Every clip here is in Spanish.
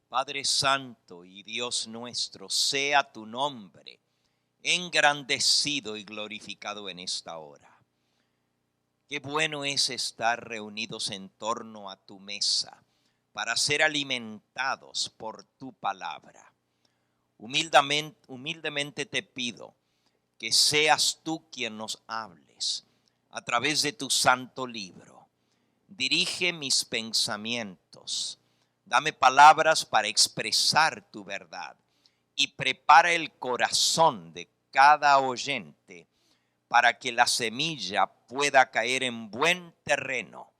Padre Santo y Dios nuestro, sea tu nombre engrandecido y glorificado en esta hora. Qué bueno es estar reunidos en torno a tu mesa para ser alimentados por tu palabra. Humildemente te pido que seas tú quien nos hables a través de tu santo libro. Dirige mis pensamientos. Dame palabras para expresar tu verdad y prepara el corazón de cada oyente para que la semilla pueda caer en buen terreno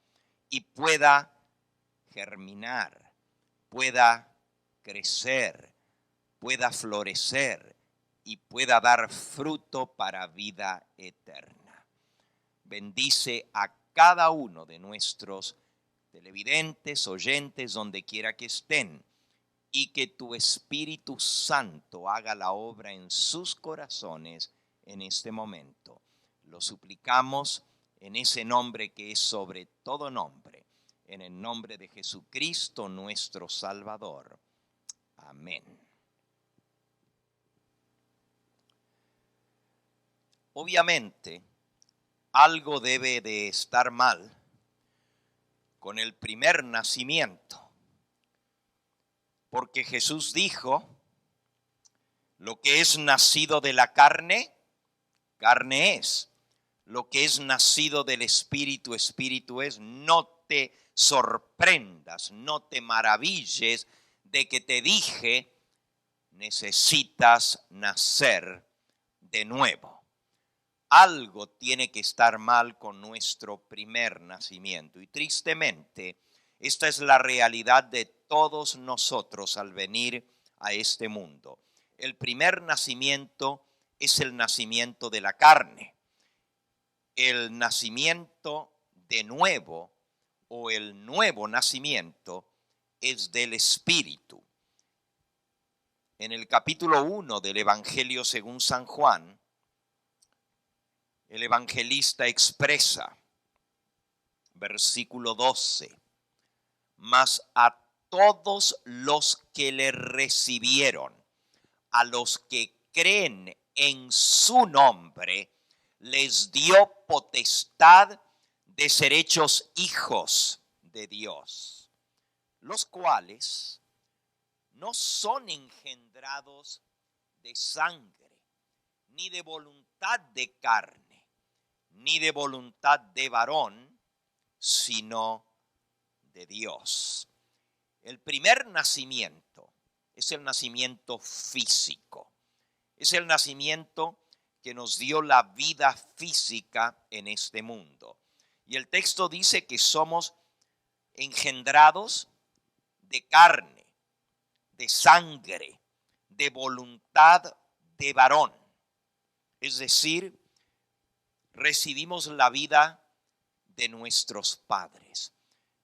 y pueda germinar, pueda crecer, pueda florecer y pueda dar fruto para vida eterna. Bendice a cada uno de nuestros televidentes, oyentes, donde quiera que estén, y que tu Espíritu Santo haga la obra en sus corazones en este momento. Lo suplicamos en ese nombre que es sobre todo nombre, en el nombre de Jesucristo nuestro Salvador. Amén. Obviamente, algo debe de estar mal con el primer nacimiento, porque Jesús dijo, lo que es nacido de la carne, carne es. Lo que es nacido del Espíritu, Espíritu es. No te sorprendas, no te maravilles de que te dije, necesitas nacer de nuevo. Algo tiene que estar mal con nuestro primer nacimiento. Y tristemente, esta es la realidad de todos nosotros al venir a este mundo. El primer nacimiento es el nacimiento de la carne. El nacimiento de nuevo o el nuevo nacimiento es del Espíritu. En el capítulo 1 del Evangelio según San Juan, el evangelista expresa, versículo 12, mas a todos los que le recibieron, a los que creen en su nombre, les dio potestad de ser hechos hijos de Dios, los cuales no son engendrados de sangre, ni de voluntad de carne, ni de voluntad de varón, sino de Dios. El primer nacimiento es el nacimiento físico, es el nacimiento que nos dio la vida física en este mundo. Y el texto dice que somos engendrados de carne, de sangre, de voluntad de varón. Es decir, recibimos la vida de nuestros padres.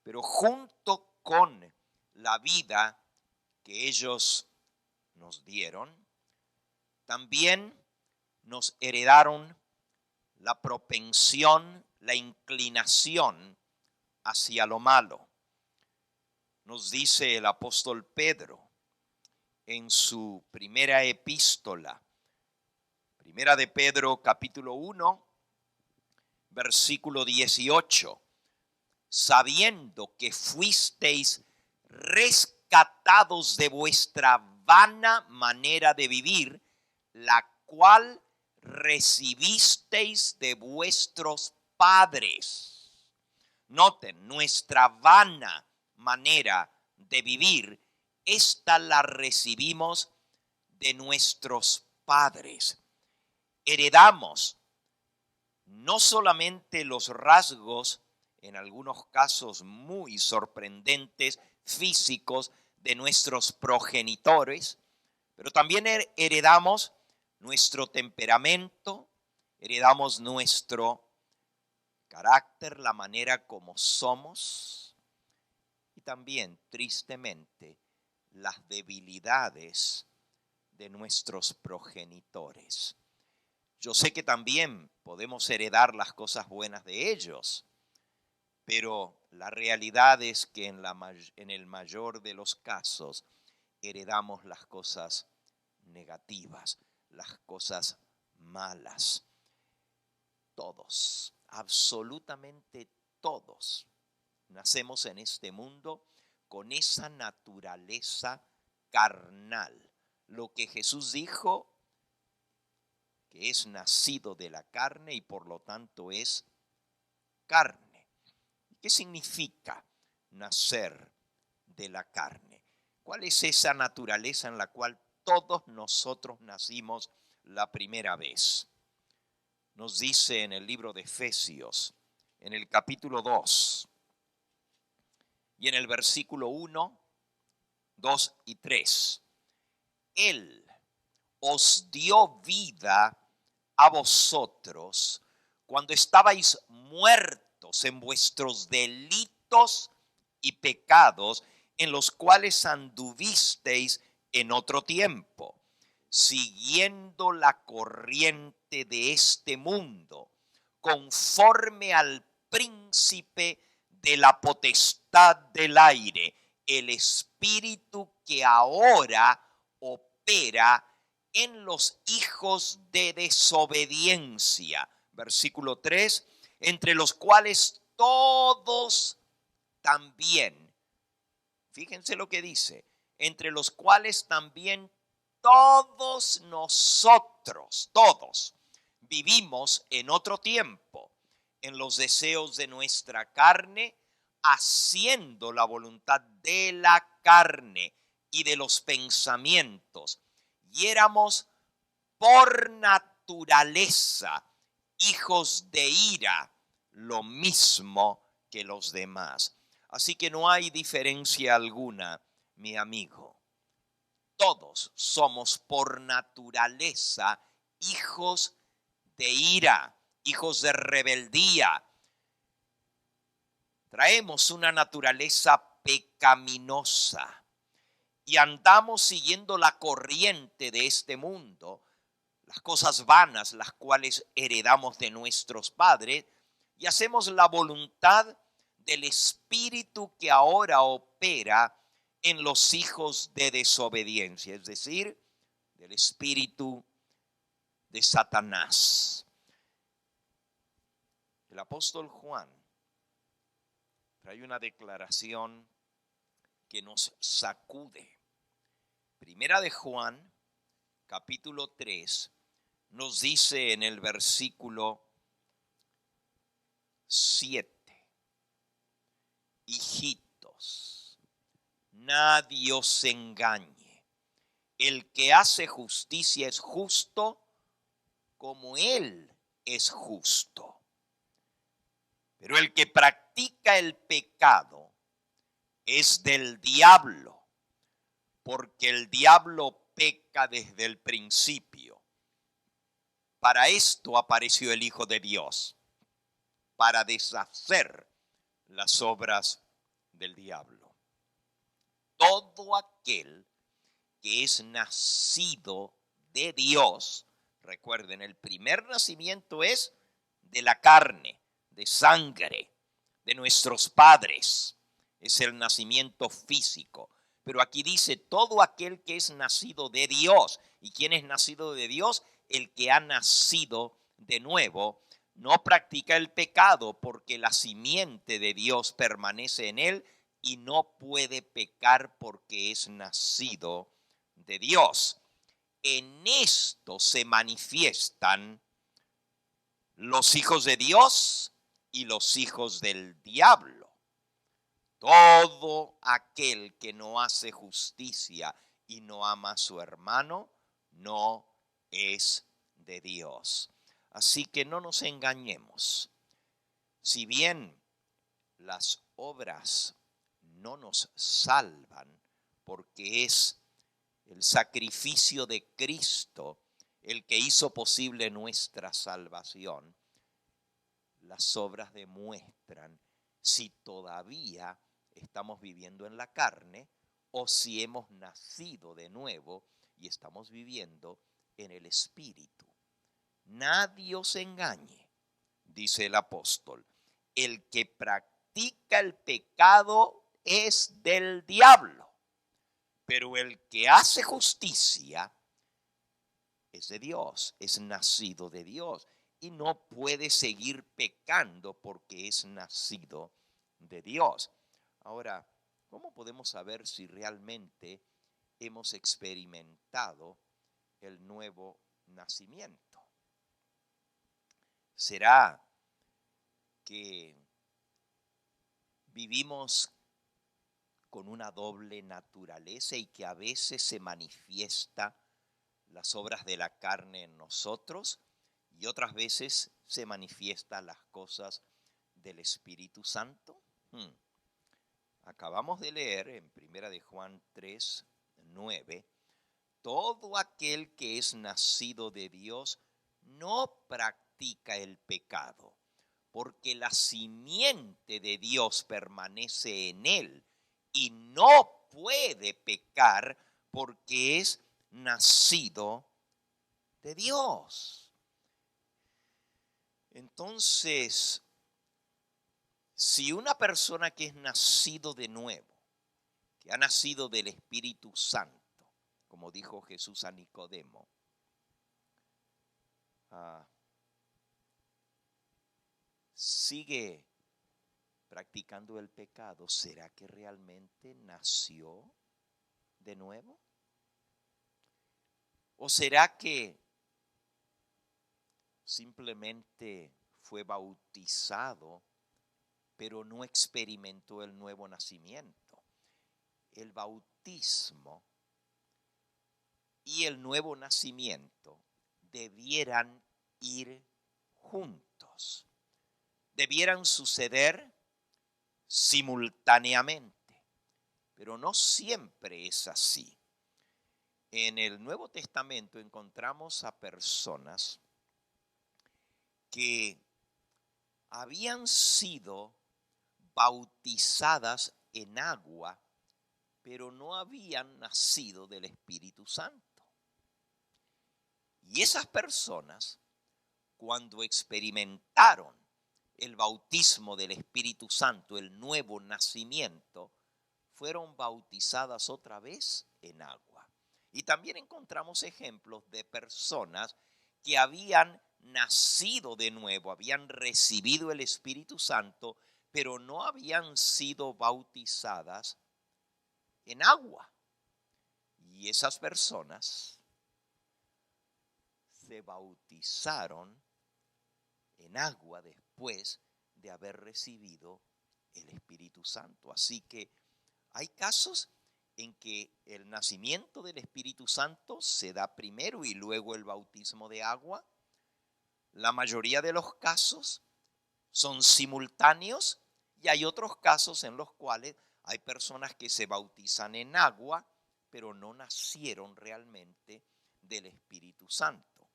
Pero junto con la vida que ellos nos dieron, también nos heredaron la propensión, la inclinación hacia lo malo. Nos dice el apóstol Pedro en su primera epístola, primera de Pedro capítulo 1, versículo 18, sabiendo que fuisteis rescatados de vuestra vana manera de vivir, la cual recibisteis de vuestros padres. Noten, nuestra vana manera de vivir, esta la recibimos de nuestros padres. Heredamos no solamente los rasgos, en algunos casos muy sorprendentes, físicos de nuestros progenitores, pero también heredamos nuestro temperamento, heredamos nuestro carácter, la manera como somos, y también, tristemente, las debilidades de nuestros progenitores. Yo sé que también podemos heredar las cosas buenas de ellos, pero la realidad es que en el mayor de los casos heredamos las cosas negativas, las cosas malas. Todos, absolutamente todos, nacemos en este mundo con esa naturaleza carnal. Lo que Jesús dijo, que es nacido de la carne y por lo tanto es carne. ¿Qué significa nacer de la carne? ¿Cuál es esa naturaleza en la cual todos nosotros nacimos la primera vez? Nos dice en el libro de Efesios, en el capítulo 2, y en el versículo 1, 2 y 3. Él os dio vida a vosotros cuando estabais muertos en vuestros delitos y pecados, en los cuales anduvisteis en otro tiempo, siguiendo la corriente de este mundo, conforme al príncipe de la potestad del aire, el espíritu que ahora opera en los hijos de desobediencia. Versículo 3, entre los cuales todos también, fíjense lo que dice, entre los cuales también todos nosotros, todos, vivimos en otro tiempo, en los deseos de nuestra carne, haciendo la voluntad de la carne y de los pensamientos. Y éramos por naturaleza hijos de ira, lo mismo que los demás. Así que no hay diferencia alguna, mi amigo. Todos somos por naturaleza hijos de ira, hijos de rebeldía. Traemos una naturaleza pecaminosa y andamos siguiendo la corriente de este mundo, las cosas vanas, las cuales heredamos de nuestros padres, y hacemos la voluntad del espíritu que ahora opera en los hijos de desobediencia, es decir, del espíritu de Satanás. El apóstol Juan trae una declaración que nos sacude. Primera de Juan, capítulo 3, nos dice en el versículo 7, hijitos, nadie os engañe, el que hace justicia es justo como él es justo, pero el que practica el pecado es del diablo, porque el diablo peca desde el principio. Para esto apareció el Hijo de Dios, para deshacer las obras del diablo. Todo aquel que es nacido de Dios, recuerden, el primer nacimiento es de la carne, de sangre, de nuestros padres, es el nacimiento físico. Pero aquí dice todo aquel que es nacido de Dios. ¿Y quién es nacido de Dios? El que ha nacido de nuevo. No practica el pecado porque la simiente de Dios permanece en él y no puede pecar porque es nacido de Dios. En esto se manifiestan los hijos de Dios y los hijos del diablo. Todo aquel que no hace justicia y no ama a su hermano no es de Dios. Así que no nos engañemos. Si bien las obras no nos salvan, porque es el sacrificio de Cristo el que hizo posible nuestra salvación, las obras demuestran si todavía estamos viviendo en la carne o si hemos nacido de nuevo y estamos viviendo en el Espíritu. Nadie os engañe, dice el apóstol. El que practica el pecado es del diablo, Pero el que hace justicia es de Dios, es nacido de Dios y no puede seguir pecando porque es nacido de Dios. Ahora, ¿cómo podemos saber si realmente hemos experimentado el nuevo nacimiento? ¿Será que vivimos con una doble naturaleza y que a veces se manifiesta las obras de la carne en nosotros y otras veces se manifiestan las cosas del Espíritu Santo? Acabamos de leer en 1 de Juan 3, 9, todo aquel que es nacido de Dios no practica el pecado, porque la simiente de Dios permanece en él y no puede pecar porque es nacido de Dios. Entonces, si una persona que es nacido de nuevo, que ha nacido del Espíritu Santo, como dijo Jesús a Nicodemo, sigue practicando el pecado, ¿será que realmente nació de nuevo? ¿O será que simplemente fue bautizado, pero no experimentó el nuevo nacimiento? El bautismo y el nuevo nacimiento debieran ir juntos, debieran suceder simultáneamente, pero no siempre es así. En el Nuevo Testamento encontramos a personas que habían sido bautizadas en agua, pero no habían nacido del Espíritu Santo. Y esas personas, cuando experimentaron el bautismo del Espíritu Santo, el nuevo nacimiento, fueron bautizadas otra vez en agua. Y también encontramos ejemplos de personas que habían nacido de nuevo, habían recibido el Espíritu Santo, pero no habían sido bautizadas en agua. Y esas personas se bautizaron en agua después de haber recibido el Espíritu Santo. Así que hay casos en que el nacimiento del Espíritu Santo se da primero y luego el bautismo de agua. La mayoría de los casos son simultáneos y hay otros casos en los cuales hay personas que se bautizan en agua, pero no nacieron realmente del Espíritu Santo.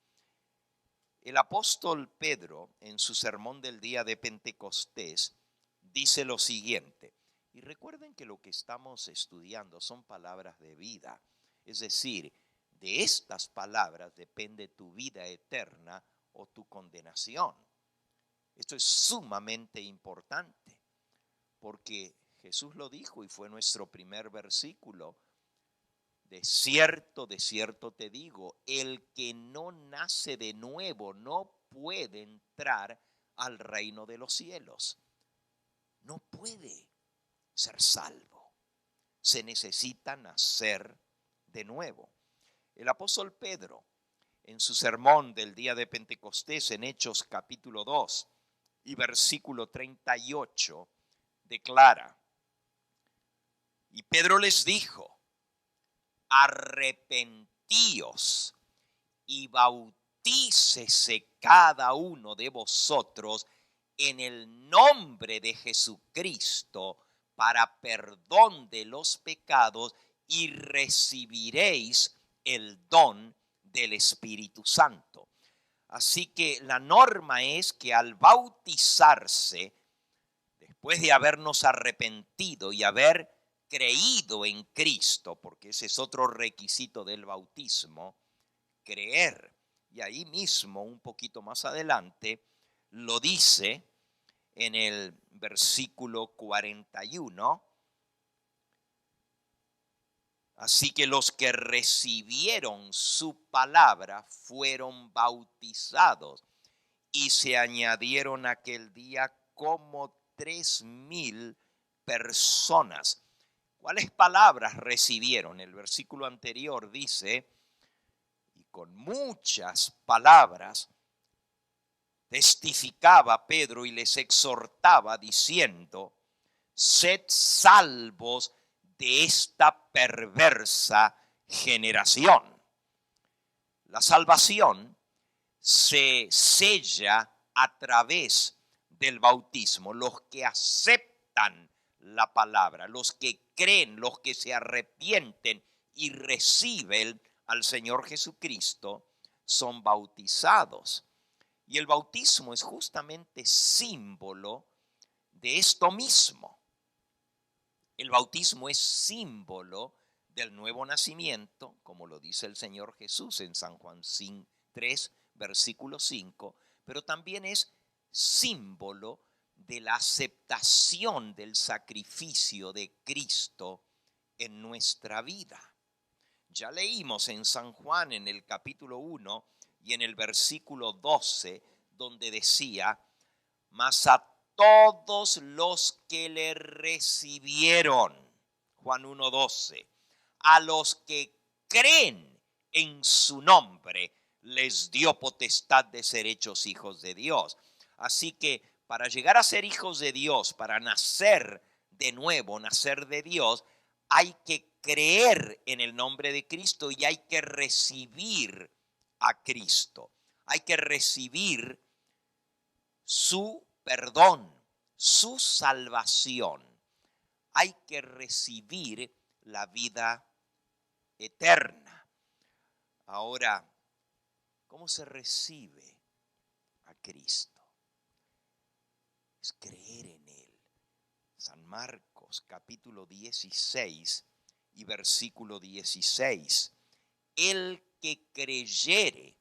El apóstol Pedro, en su sermón del día de Pentecostés, dice lo siguiente. Y recuerden que lo que estamos estudiando son palabras de vida. Es decir, de estas palabras depende tu vida eterna o tu condenación. Esto es sumamente importante porque Jesús lo dijo y fue nuestro primer versículo. De cierto te digo, el que no nace de nuevo no puede entrar al reino de los cielos. No puede ser salvo. Se necesita nacer de nuevo. El apóstol Pedro, en su sermón del día de Pentecostés, en Hechos capítulo 2 y versículo 38, declara, y Pedro les dijo, arrepentíos y bautícese cada uno de vosotros en el nombre de Jesucristo para perdón de los pecados y recibiréis el don del Espíritu Santo. Así que la norma es que al bautizarse, después de habernos arrepentido y haber creído en Cristo, porque ese es otro requisito del bautismo, creer. Y ahí mismo, un poquito más adelante, lo dice en el versículo 41. Así que los que recibieron su palabra fueron bautizados y se añadieron aquel día como 3,000 personas. ¿Cuáles palabras recibieron? El versículo anterior dice, y con muchas palabras testificaba Pedro y les exhortaba diciendo, sed salvos de esta perversa generación. La salvación se sella a través del bautismo. Los que aceptan la palabra, los que creen, los que se arrepienten y reciben al Señor Jesucristo, son bautizados. Y el bautismo es justamente símbolo de esto mismo. El bautismo es símbolo del nuevo nacimiento, como lo dice el Señor Jesús en San Juan 3, versículo 5, pero también es símbolo de la aceptación del sacrificio de Cristo en nuestra vida. Ya leímos en San Juan en el capítulo 1 y en el versículo 12, donde decía, mas a todos los que le recibieron, Juan 1:12, a los que creen en su nombre, les dio potestad de ser hechos hijos de Dios. Así que para llegar a ser hijos de Dios, para nacer de nuevo, nacer de Dios, hay que creer en el nombre de Cristo y hay que recibir a Cristo. Hay que recibir su perdón, su salvación. Hay que recibir la vida eterna. Ahora, ¿cómo se recibe a Cristo? Es creer en Él. San Marcos capítulo 16 y versículo 16. El que creyere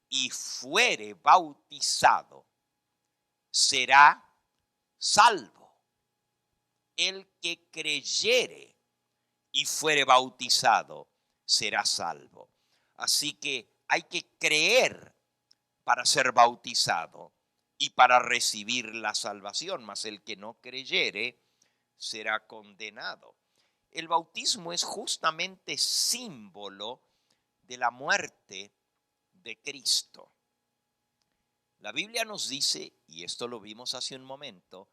y fuere bautizado será salvo. El que creyere y fuere bautizado será salvo. Así que hay que creer para ser bautizado y para recibir la salvación, mas el que no creyere será condenado. El bautismo es justamente símbolo de la muerte de Cristo. La Biblia nos dice, y esto lo vimos hace un momento,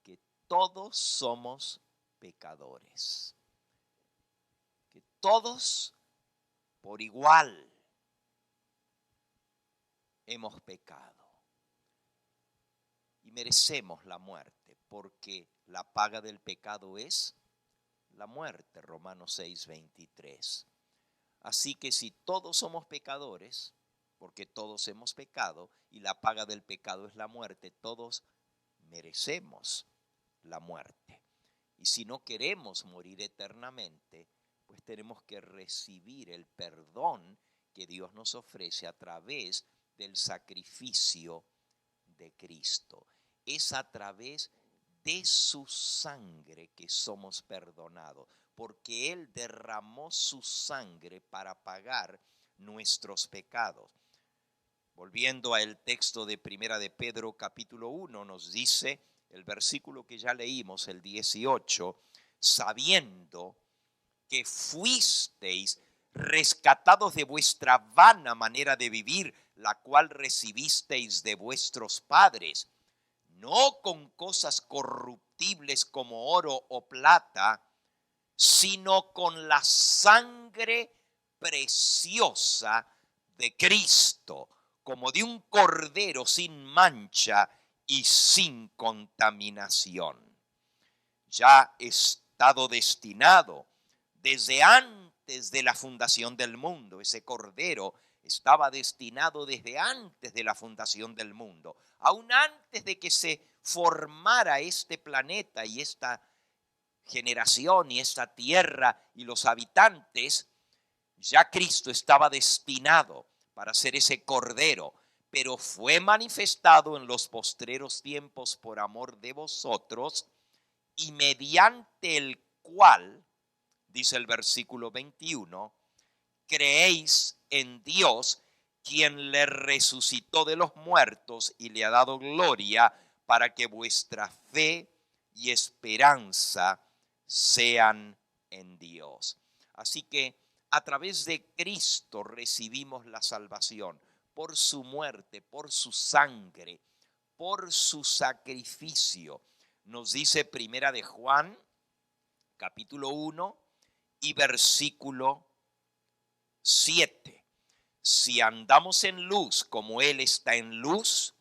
que todos somos pecadores. Que todos por igual hemos pecado. Y merecemos la muerte, porque la paga del pecado es la muerte, Romanos 6:23. Así que si todos somos pecadores, porque todos hemos pecado y la paga del pecado es la muerte, todos merecemos la muerte. Y si no queremos morir eternamente, pues tenemos que recibir el perdón que Dios nos ofrece a través del sacrificio de Cristo. Es a través de su sangre que somos perdonados, porque Él derramó su sangre para pagar nuestros pecados. Volviendo al texto de Primera de Pedro capítulo 1, nos dice el versículo que ya leímos, el 18, sabiendo que fuisteis rescatados de vuestra vana manera de vivir, la cual recibisteis de vuestros padres, no con cosas corruptibles como oro o plata, sino con la sangre preciosa de Cristo, como de un cordero sin mancha y sin contaminación. Ya estado destinado desde antes de la fundación del mundo. Ese cordero estaba destinado desde antes de la fundación del mundo, aún antes de que se formara este planeta y esta generación y esta tierra y los habitantes. Ya Cristo estaba destinado para ser ese cordero, pero fue manifestado en los postreros tiempos por amor de vosotros, y mediante el cual, dice el versículo 21, creéis en Dios, quien le resucitó de los muertos y le ha dado gloria, para que vuestra fe y esperanza sean en Dios. Así que a través de Cristo recibimos la salvación, por su muerte, por su sangre, por su sacrificio. Nos dice Primera de Juan, capítulo 1 y versículo 7. Si andamos en luz como Él está en luz,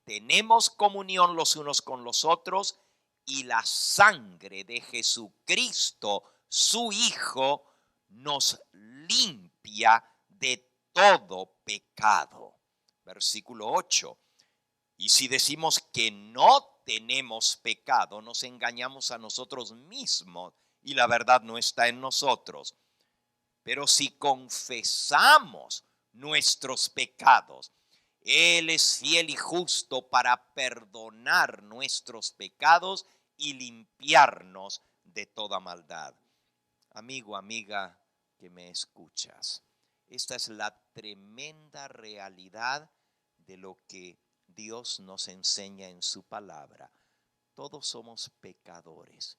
tenemos comunión los unos con los otros, y la sangre de Jesucristo, su Hijo, nos limpia de todo pecado. Versículo 8. Y si decimos que no tenemos pecado, nos engañamos a nosotros mismos y la verdad no está en nosotros. Pero si confesamos nuestros pecados, Él es fiel y justo para perdonar nuestros pecados y limpiarnos de toda maldad. Amigo, amiga que me escuchas, esta es la tremenda realidad de lo que Dios nos enseña en su palabra. Todos somos pecadores.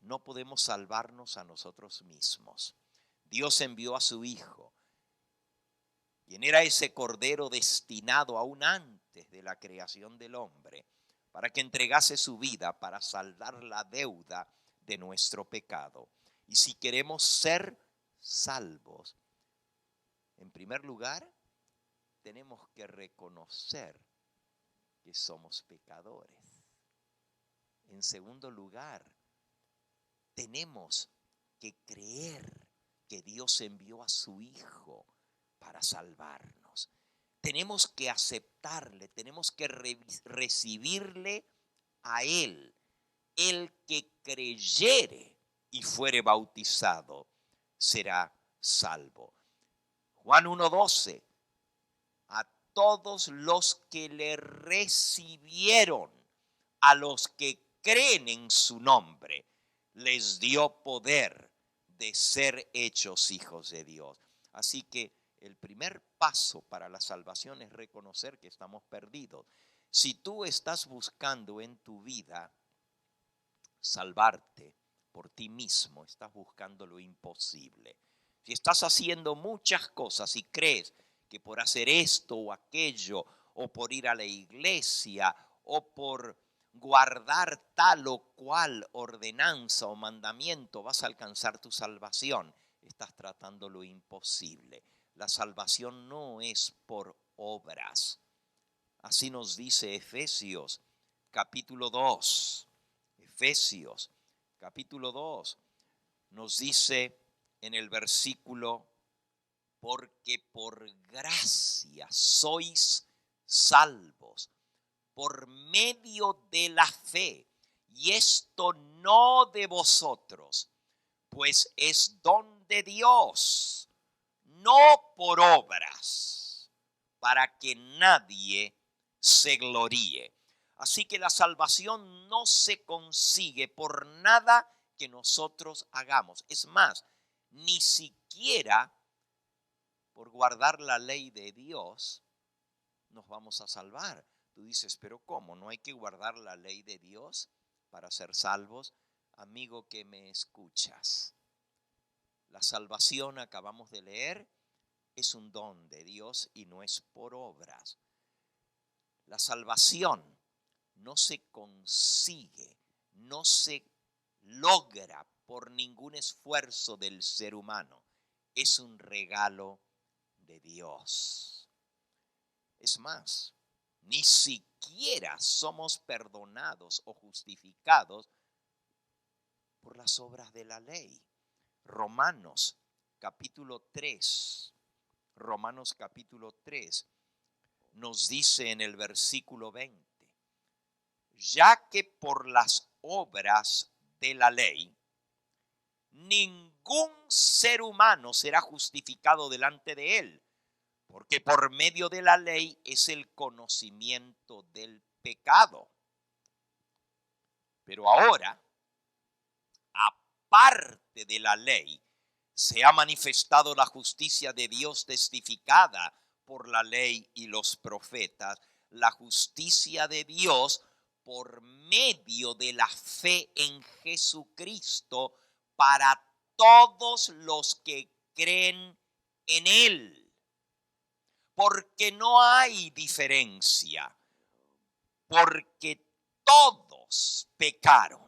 No podemos salvarnos a nosotros mismos. Dios envió a su Hijo, quien era ese Cordero destinado aún antes de la creación del hombre, para que entregase su vida para saldar la deuda de nuestro pecado. Y si queremos ser salvos, en primer lugar, tenemos que reconocer que somos pecadores. En segundo lugar, tenemos que creer que Dios envió a su Hijo para salvarnos. Tenemos que aceptarle, tenemos que recibirle a Él. El que creyere y fuere bautizado será salvo. Juan 1:12, a todos los que le recibieron, a los que creen en su nombre, les dio poder de ser hechos hijos de Dios. Así que el primer paso para la salvación es reconocer que estamos perdidos. Si tú estás buscando en tu vida salvarte por ti mismo, estás buscando lo imposible. Si estás haciendo muchas cosas y crees que por hacer esto o aquello, o por ir a la iglesia, o por guardar tal o cual ordenanza o mandamiento vas a alcanzar tu salvación, estás tratando lo imposible. La salvación no es por obras. Así nos dice Efesios capítulo 2. Efesios capítulo 2 nos dice en el versículo, porque por gracia sois salvos por medio de la fe, y esto no de vosotros, pues es don de Dios, no por obras, para que nadie se gloríe. Así que la salvación no se consigue por nada que nosotros hagamos. Es más, ni siquiera por guardar la ley de Dios nos vamos a salvar. Tú dices, pero ¿cómo? ¿No hay que guardar la ley de Dios para ser salvos? Amigo que me escuchas, la salvación, acabamos de leer, es un don de Dios y no es por obras. La salvación no se consigue, no se logra por ningún esfuerzo del ser humano. Es un regalo de Dios. Es más, ni siquiera somos perdonados o justificados por las obras de la ley. Romanos capítulo 3. Romanos capítulo 3 nos dice en el versículo 20, ya que por las obras de la ley ningún ser humano será justificado delante de él, porque por medio de la ley es el conocimiento del pecado. Pero ahora, aparte mediante de la ley, se ha manifestado la justicia de Dios testificada por la ley y los profetas, la justicia de Dios por medio de la fe en Jesucristo para todos los que creen en Él. Porque no hay diferencia, porque todos pecaron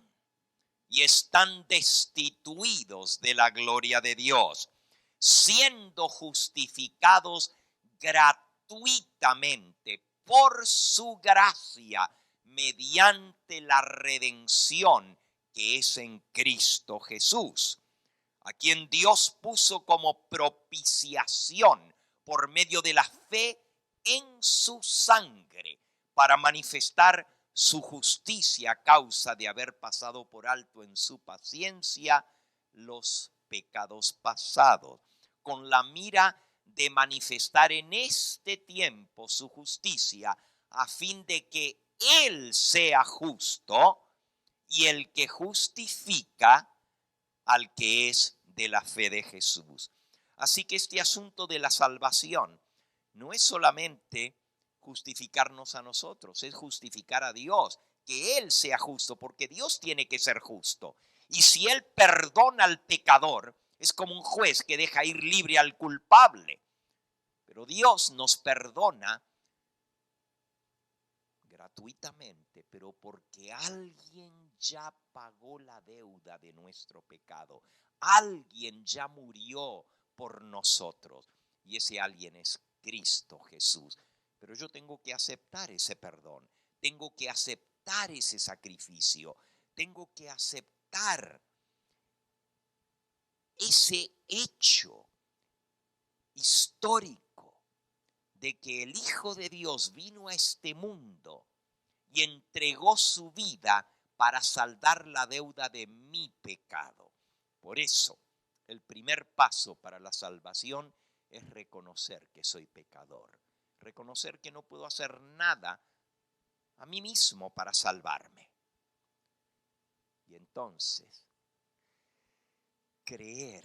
y están destituidos de la gloria de Dios, siendo justificados gratuitamente por su gracia mediante la redención que es en Cristo Jesús, a quien Dios puso como propiciación por medio de la fe en su sangre para manifestar su justicia a causa de haber pasado por alto en su paciencia los pecados pasados, con la mira de manifestar en este tiempo su justicia, a fin de que Él sea justo y el que justifica al que es de la fe de Jesús. Así que este asunto de la salvación no es solamente justificarnos a nosotros, es justificar a Dios, que Él sea justo, porque Dios tiene que ser justo. Y si Él perdona al pecador, es como un juez que deja ir libre al culpable. Pero Dios nos perdona gratuitamente, pero porque alguien ya pagó la deuda de nuestro pecado. Alguien ya murió por nosotros. Y ese alguien es Cristo Jesús. Pero yo tengo que aceptar ese perdón. Tengo que aceptar ese sacrificio. Tengo que aceptar ese hecho histórico de que el Hijo de Dios vino a este mundo y entregó su vida para saldar la deuda de mi pecado. Por eso, el primer paso para la salvación es reconocer que soy pecador. Reconocer que no puedo hacer nada a mí mismo para salvarme. Y entonces, creer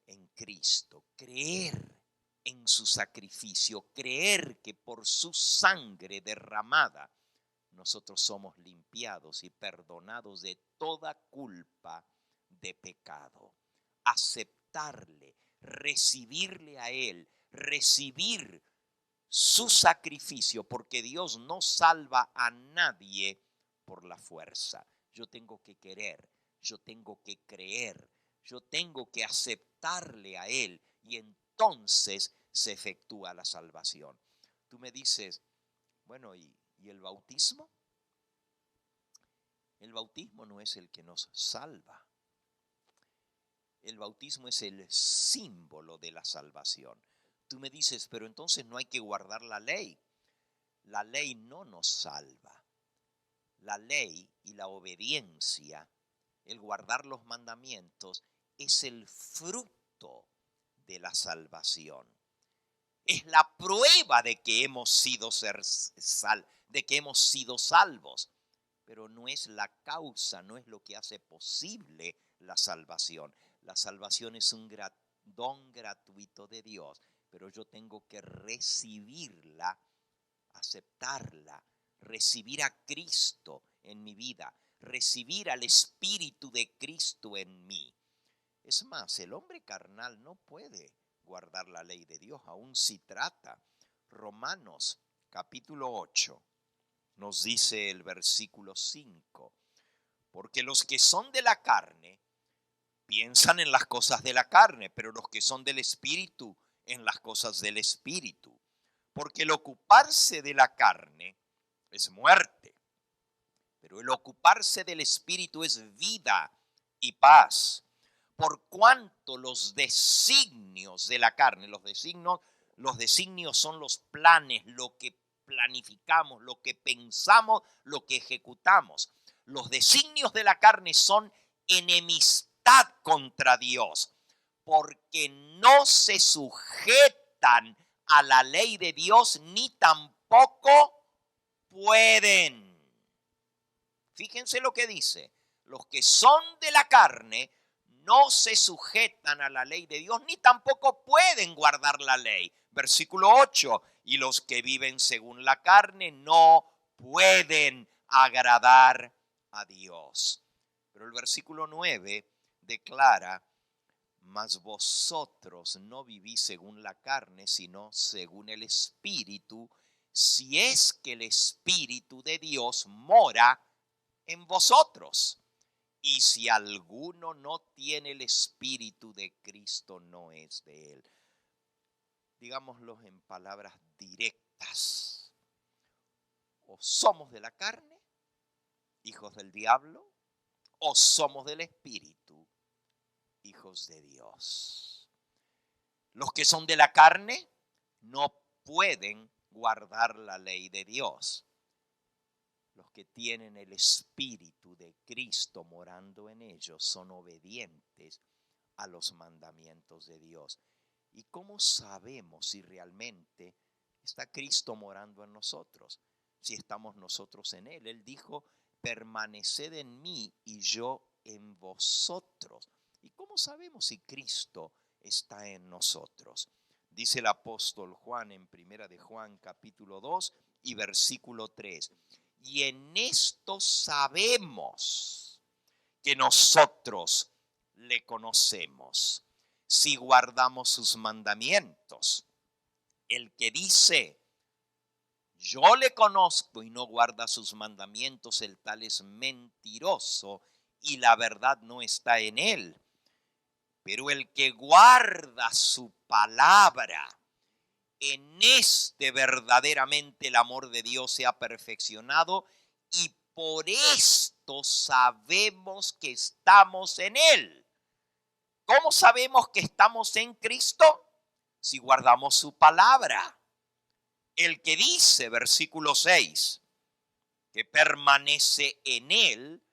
en Cristo, creer en su sacrificio, creer que por su sangre derramada nosotros somos limpiados y perdonados de toda culpa de pecado. Aceptarle, recibirle a Él, recibir su sacrificio, porque Dios no salva a nadie por la fuerza. Yo tengo que querer, yo tengo que creer, yo tengo que aceptarle a Él y entonces se efectúa la salvación. Tú me dices, bueno, ¿y el bautismo? El bautismo no es el que nos salva. El bautismo es el símbolo de la salvación. Tú me dices, pero entonces no hay que guardar la ley. La ley no nos salva. La ley y la obediencia, el guardar los mandamientos, es el fruto de la salvación. Es la prueba de que hemos sido salvos, pero no es la causa, no es lo que hace posible la salvación. La salvación es un don gratuito de Dios, pero yo tengo que recibirla, aceptarla, recibir a Cristo en mi vida, recibir al Espíritu de Cristo en mí. Es más, el hombre carnal no puede guardar la ley de Dios, aun si trata. Romanos capítulo 8 nos dice el versículo 5, porque los que son de la carne piensan en las cosas de la carne, pero los que son del Espíritu en las cosas del Espíritu. Porque el ocuparse de la carne es muerte, pero el ocuparse del Espíritu es vida y paz. Por cuanto los designios de la carne, los designios son los planes, lo que planificamos, lo que pensamos, lo que ejecutamos. Los designios de la carne son enemistad contra Dios, porque no se sujetan a la ley de Dios ni tampoco pueden. Fíjense lo que dice: los que son de la carne no se sujetan a la ley de Dios, ni tampoco pueden guardar la ley. Versículo 8, y los que viven según la carne no pueden agradar a Dios. Pero el versículo 9 declara, mas vosotros no vivís según la carne, sino según el Espíritu, si es que el Espíritu de Dios mora en vosotros. Y si alguno no tiene el Espíritu de Cristo, no es de él. Digámoslo en palabras directas. O somos de la carne, hijos del diablo, o somos del Espíritu, hijos de Dios. Los que son de la carne no pueden guardar la ley de Dios. Los que tienen el Espíritu de Cristo morando en ellos son obedientes a los mandamientos de Dios. ¿Y cómo sabemos si realmente está Cristo morando en nosotros? Si estamos nosotros en Él. Él dijo, permaneced en mí y yo en vosotros. ¿Y cómo sabemos si Cristo está en nosotros? Dice el apóstol Juan en 1 de Juan capítulo 2 y versículo 3. Y en esto sabemos que nosotros le conocemos, si guardamos sus mandamientos. El que dice, yo le conozco y no guarda sus mandamientos, el tal es mentiroso y la verdad no está en él. Pero el que guarda su palabra, en este verdaderamente el amor de Dios se ha perfeccionado y por esto sabemos que estamos en Él. ¿Cómo sabemos que estamos en Cristo? Si guardamos su palabra. El que dice, versículo 6, que permanece en Él,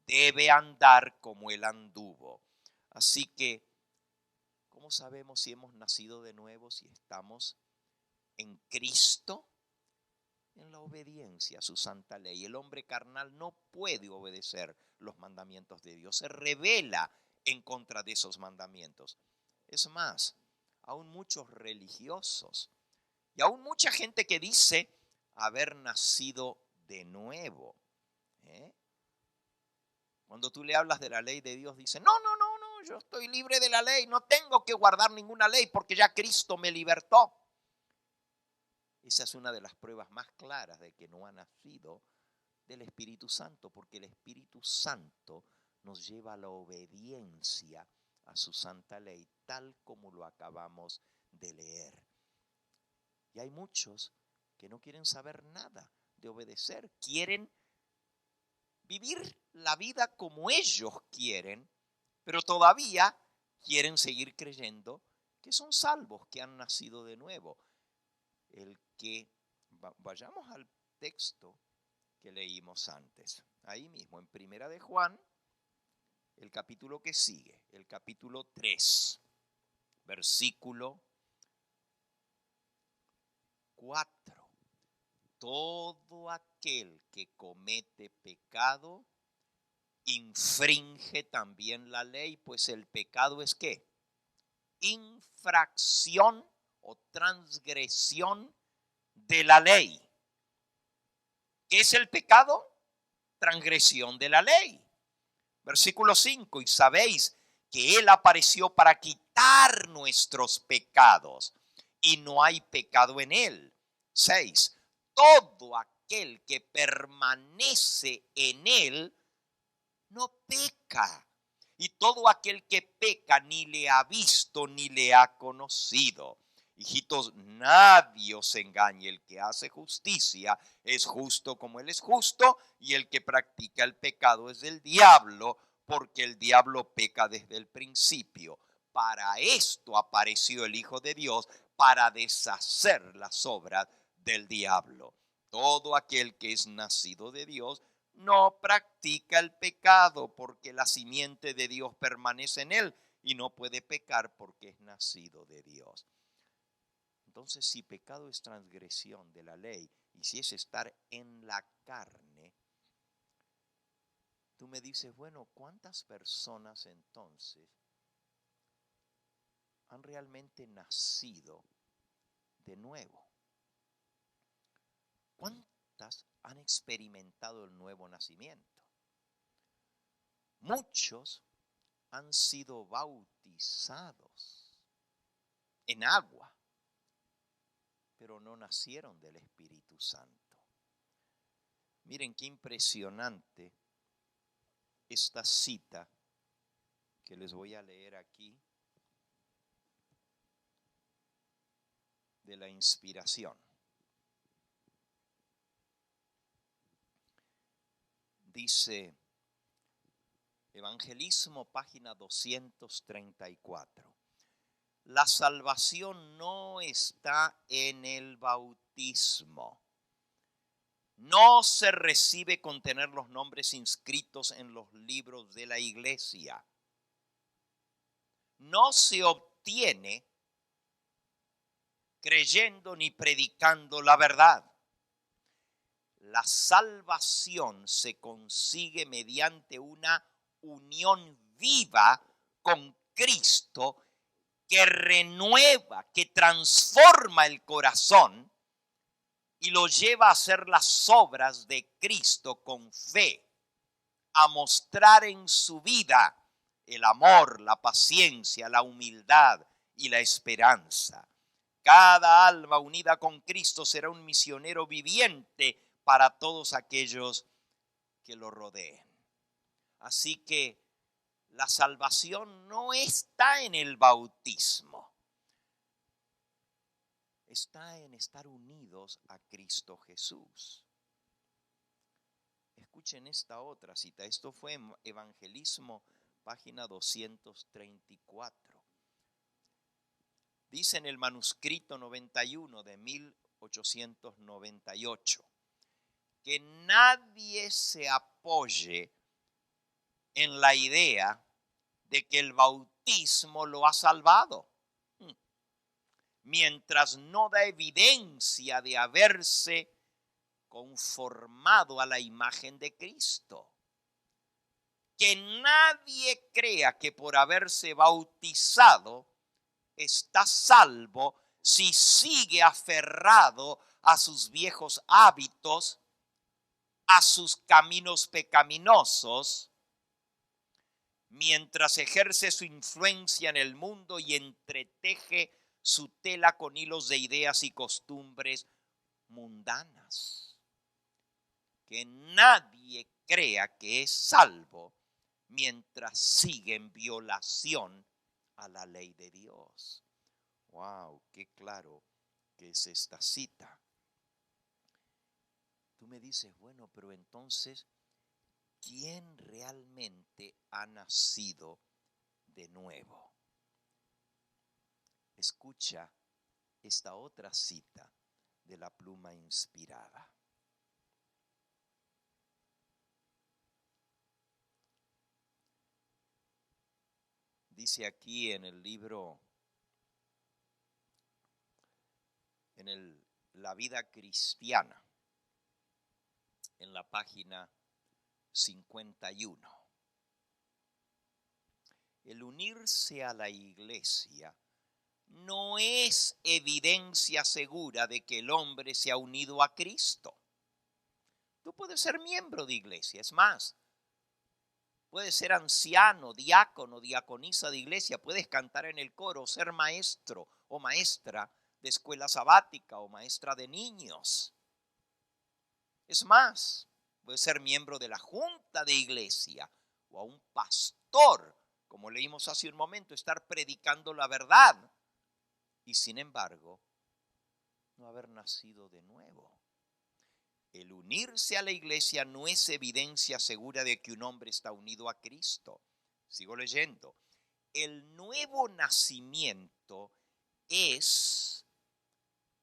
debe andar como Él anduvo. Así que, ¿cómo sabemos si hemos nacido de nuevo, si estamos en Cristo? En la obediencia a su santa ley. El hombre carnal no puede obedecer los mandamientos de Dios, se rebela en contra de esos mandamientos. Es más, aún muchos religiosos y aún mucha gente que dice haber nacido de nuevo, cuando tú le hablas de la ley de Dios, dice, no, yo estoy libre de la ley, no tengo que guardar ninguna ley porque ya Cristo me libertó. Esa es una de las pruebas más claras de que no ha nacido del Espíritu Santo, porque el Espíritu Santo nos lleva a la obediencia a su santa ley, tal como lo acabamos de leer. Y hay muchos que no quieren saber nada de obedecer, quieren vivir la vida como ellos quieren, pero todavía quieren seguir creyendo que son salvos, que han nacido de nuevo. El que vayamos al texto que leímos antes, ahí mismo en 1 de Juan, el capítulo que sigue, el capítulo 3, versículo 4. Todo aquel que comete pecado infringe también la ley, pues el pecado es ¿qué? Infracción o transgresión de la ley. ¿Qué es el pecado? Transgresión de la ley. Versículo 5, y sabéis que Él apareció para quitar nuestros pecados, y no hay pecado en Él. 6, todo aquel que permanece en Él no peca, y todo aquel que peca ni le ha visto ni le ha conocido. Hijitos, nadie os engañe, el que hace justicia es justo como Él es justo, y el que practica el pecado es del diablo, porque el diablo peca desde el principio. Para esto apareció el Hijo de Dios, para deshacer las obras del diablo. Todo aquel que es nacido de Dios no practica el pecado, porque la simiente de Dios permanece en él y no puede pecar porque es nacido de Dios. Entonces, si pecado es transgresión de la ley y si es estar en la carne, Tú me dices, bueno, ¿cuántas personas entonces han realmente nacido de nuevo? ¿Cuántas han experimentado el nuevo nacimiento? Muchos han sido bautizados en agua, pero no nacieron del Espíritu Santo. Miren qué impresionante esta cita que les voy a leer aquí de la inspiración. Dice Evangelismo, página 234. La salvación no está en el bautismo. No se recibe con tener los nombres inscritos en los libros de la iglesia. No se obtiene creyendo ni predicando la verdad. La salvación se consigue mediante una unión viva con Cristo que renueva, que transforma el corazón y lo lleva a hacer las obras de Cristo con fe, a mostrar en su vida el amor, la paciencia, la humildad y la esperanza. Cada alma unida con Cristo será un misionero viviente para todos aquellos que lo rodeen. Así que la salvación no está en el bautismo. Está en estar unidos a Cristo Jesús. Escuchen esta otra cita. Esto fue en Evangelismo, página 234. Dice en el manuscrito 91 de 1898 que nadie se apoye en la idea de que el bautismo lo ha salvado, mientras no da evidencia de haberse conformado a la imagen de Cristo. Que nadie crea que por haberse bautizado está salvo si sigue aferrado a sus viejos hábitos, a sus caminos pecaminosos, mientras ejerce su influencia en el mundo y entreteje su tela con hilos de ideas y costumbres mundanas. Que nadie crea que es salvo mientras sigue en violación a la ley de Dios. ¡Wow! ¡Qué claro que es esta cita! Tú me dices, bueno, pero entonces, ¿quién realmente ha nacido de nuevo? Escucha esta otra cita de la pluma inspirada. Dice aquí en el libro, La vida cristiana, en la página 51. El unirse a la iglesia no es evidencia segura de que el hombre se ha unido a Cristo. Tú puedes ser miembro de iglesia, es más, puedes ser anciano, diácono, diaconisa de iglesia, puedes cantar en el coro, ser maestro o maestra de escuela sabática o maestra de niños. Es más, puedes ser miembro de la junta de iglesia o a un pastor, como leímos hace un momento, estar predicando la verdad y sin embargo no haber nacido de nuevo. El unirse a la iglesia no es evidencia segura de que un hombre está unido a Cristo. Sigo leyendo. El nuevo nacimiento es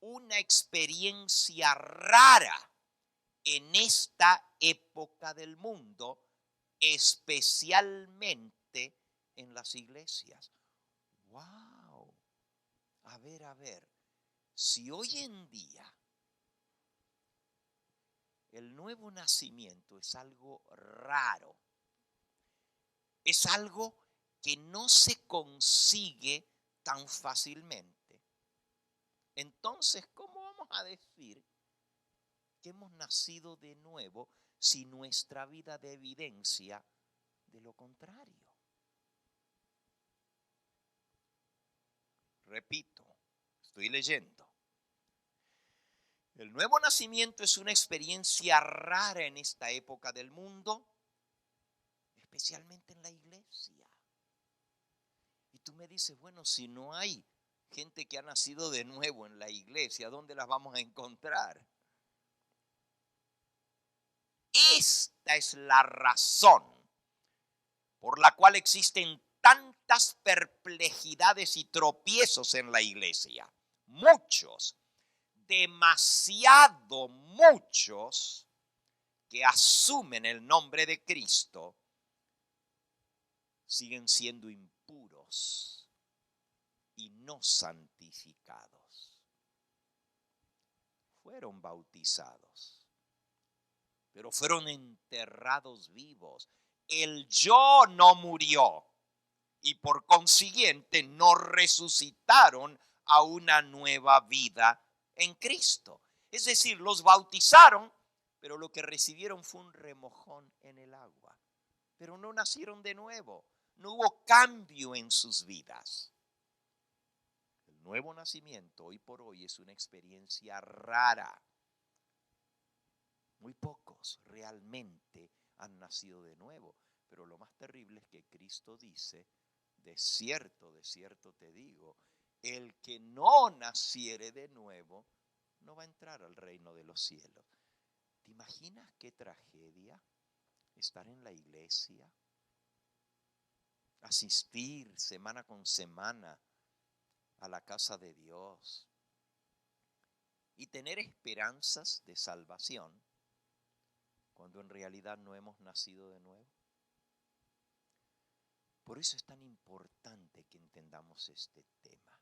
una experiencia rara en esta época del mundo, especialmente en las iglesias. ¡Wow! A ver. Si hoy en día el nuevo nacimiento es algo raro es algo que no se consigue tan fácilmente. Entonces, ¿cómo vamos a decir que hemos nacido de nuevo si nuestra vida da evidencia de lo contrario? Repito, estoy leyendo. El nuevo nacimiento es una experiencia rara en esta época del mundo, especialmente en la iglesia. Y tú me dices, bueno, si no hay gente que ha nacido de nuevo en la iglesia, ¿dónde las vamos a encontrar? Esta es la razón por la cual existen tantas perplejidades y tropiezos en la iglesia. Muchos, demasiado muchos, que asumen el nombre de Cristo, siguen siendo impuros y no santificados. Fueron bautizados, pero fueron enterrados vivos. El yo no murió y por consiguiente no resucitaron a una nueva vida en Cristo. Es decir, los bautizaron, pero lo que recibieron fue un remojón en el agua. Pero no nacieron de nuevo, no hubo cambio en sus vidas. El nuevo nacimiento hoy por hoy es una experiencia rara. Muy pocos realmente han nacido de nuevo, pero lo más terrible es que Cristo dice, de cierto te digo, el que no naciere de nuevo no va a entrar al reino de los cielos. ¿Te imaginas qué tragedia estar en la iglesia, asistir semana con semana a la casa de Dios y tener esperanzas de salvación cuando en realidad no hemos nacido de nuevo? Por eso es tan importante que entendamos este tema.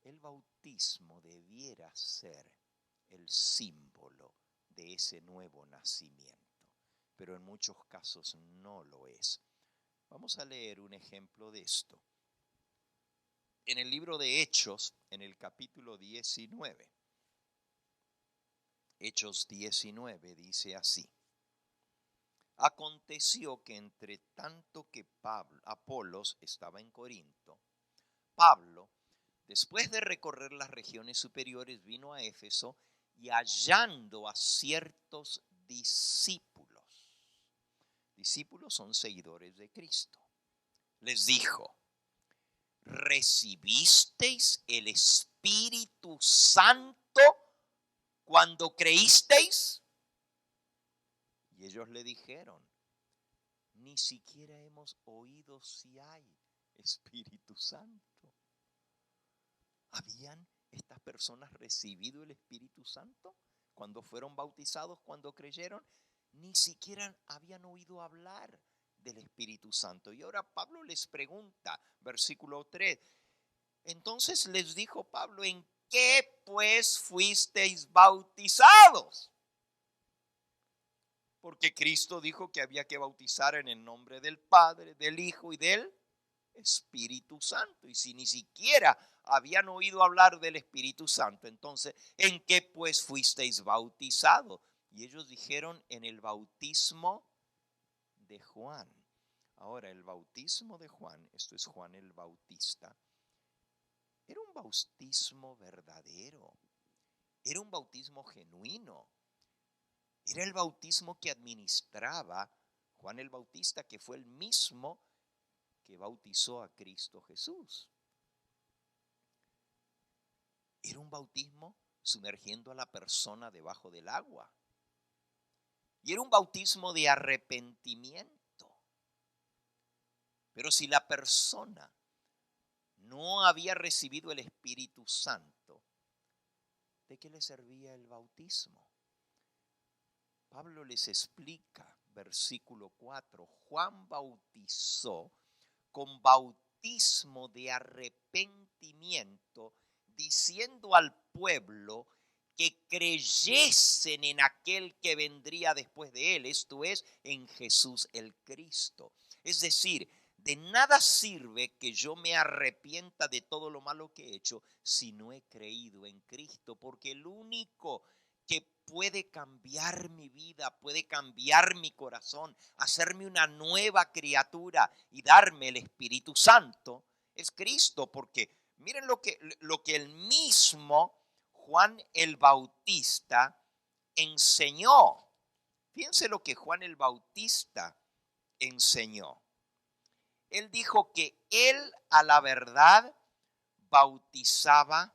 El bautismo debiera ser el símbolo de ese nuevo nacimiento, pero en muchos casos no lo es. Vamos a leer un ejemplo de esto. En el libro de Hechos, en el capítulo 19, Hechos 19 dice así: aconteció que entre tanto que Apolos estaba en Corinto, Pablo, después de recorrer las regiones superiores, vino a Éfeso y hallando a ciertos discípulos. Discípulos son seguidores de Cristo. Les dijo: ¿recibisteis el Espíritu Santo cuando creísteis? Y ellos le dijeron: ni siquiera hemos oído si hay Espíritu Santo. ¿Habían estas personas recibido el Espíritu Santo cuando fueron bautizados, cuando creyeron? Ni siquiera habían oído hablar del Espíritu Santo. Y ahora Pablo les pregunta, versículo 3. Entonces les dijo Pablo: ¿en qué pues fuisteis bautizados? Porque Cristo dijo que había que bautizar en el nombre del Padre, del Hijo y del Espíritu Santo. Y si ni siquiera habían oído hablar del Espíritu Santo, entonces, ¿en qué pues fuisteis bautizados? Y ellos dijeron: en el bautismo de Juan. Ahora, el bautismo de Juan, esto es Juan el Bautista, era un bautismo verdadero, era un bautismo genuino, era el bautismo que administraba Juan el Bautista, que fue el mismo que bautizó a Cristo Jesús. Era un bautismo sumergiendo a la persona debajo del agua. Y era un bautismo de arrepentimiento. Pero si la persona no había recibido el Espíritu Santo, ¿de qué le servía el bautismo? Pablo les explica, versículo 4, Juan bautizó con bautismo de arrepentimiento, diciendo al pueblo que creyesen en aquel que vendría después de él, esto es, en Jesús el Cristo. Es decir, de nada sirve que yo me arrepienta de todo lo malo que he hecho si no he creído en Cristo, porque el único que puede cambiar mi vida, puede cambiar mi corazón, hacerme una nueva criatura y darme el Espíritu Santo, es Cristo, porque miren lo que el mismo Juan el Bautista enseñó. Fíjense lo que Juan el Bautista enseñó. Él dijo que él a la verdad bautizaba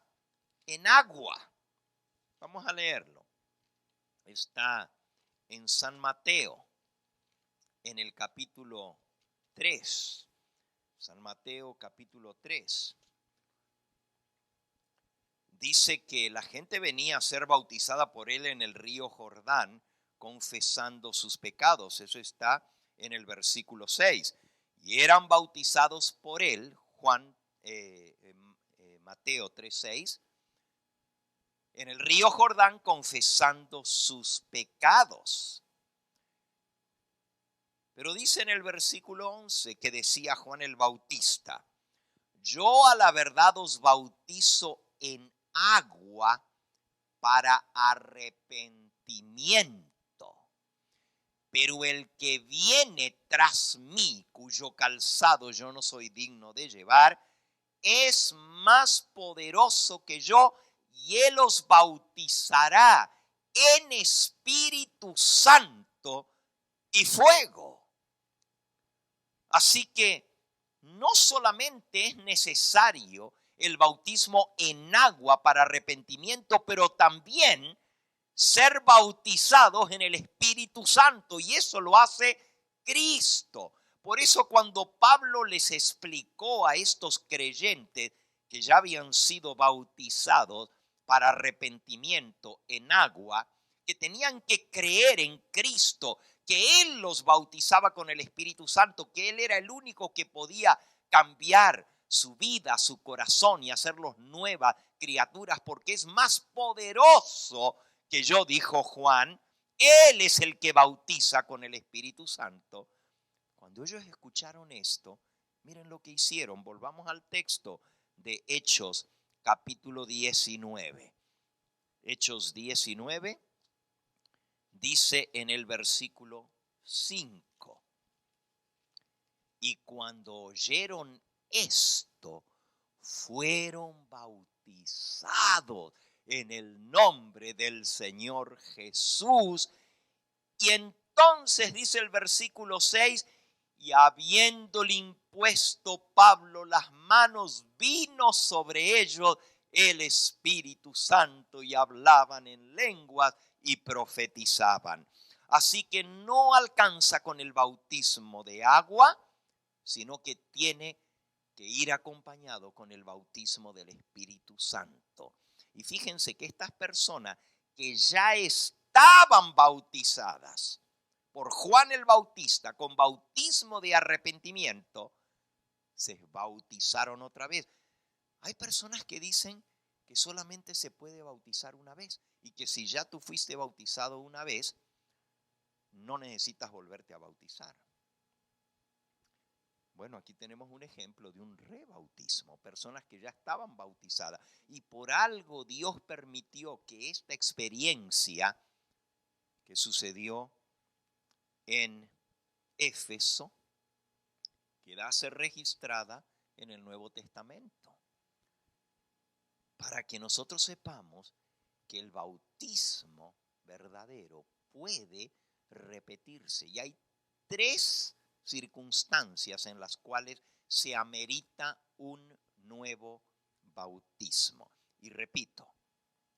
en agua. Vamos a leerlo. Está en San Mateo, en el capítulo 3. San Mateo capítulo 3. Dice que la gente venía a ser bautizada por él en el río Jordán, confesando sus pecados. Eso está en el versículo 6. Y eran bautizados por él, Mateo 3:6, en el río Jordán confesando sus pecados. Pero dice en el versículo 11 que decía Juan el Bautista: yo a la verdad os bautizo en agua para arrepentimiento, pero el que viene tras mí, cuyo calzado yo no soy digno de llevar, es más poderoso que yo, y él os bautizará en Espíritu Santo y fuego. Así que no solamente es necesario el bautismo en agua para arrepentimiento, pero también ser bautizados en el Espíritu Santo, y eso lo hace Cristo. Por eso cuando Pablo les explicó a estos creyentes que ya habían sido bautizados para arrepentimiento en agua, que tenían que creer en Cristo, que Él los bautizaba con el Espíritu Santo, que Él era el único que podía cambiar su vida, su corazón y hacerlos nuevas criaturas, porque es más poderoso que yo, dijo Juan. Él es el que bautiza con el Espíritu Santo. Cuando ellos escucharon esto, miren lo que hicieron. Volvamos al texto de Hechos capítulo 19. Hechos 19 dice en el versículo 5: y cuando oyeron esto, fueron bautizados en el nombre del Señor Jesús. Y entonces dice el versículo 6, y habiéndole impuesto Pablo las manos, vino sobre ellos el Espíritu Santo, y hablaban en lenguas y profetizaban. Así que no alcanza con el bautismo de agua, sino que tiene que ir acompañado con el bautismo del Espíritu Santo. Y fíjense que estas personas que ya estaban bautizadas por Juan el Bautista con bautismo de arrepentimiento, se bautizaron otra vez. Hay personas que dicen que solamente se puede bautizar una vez y que si ya tú fuiste bautizado una vez, no necesitas volverte a bautizar. Bueno, aquí tenemos un ejemplo de un rebautismo, personas que ya estaban bautizadas y por algo Dios permitió que esta experiencia que sucedió en Éfeso quedase registrada en el Nuevo Testamento, para que nosotros sepamos que el bautismo verdadero puede repetirse. Y hay 3 circunstancias en las cuales se amerita un nuevo bautismo. Y repito,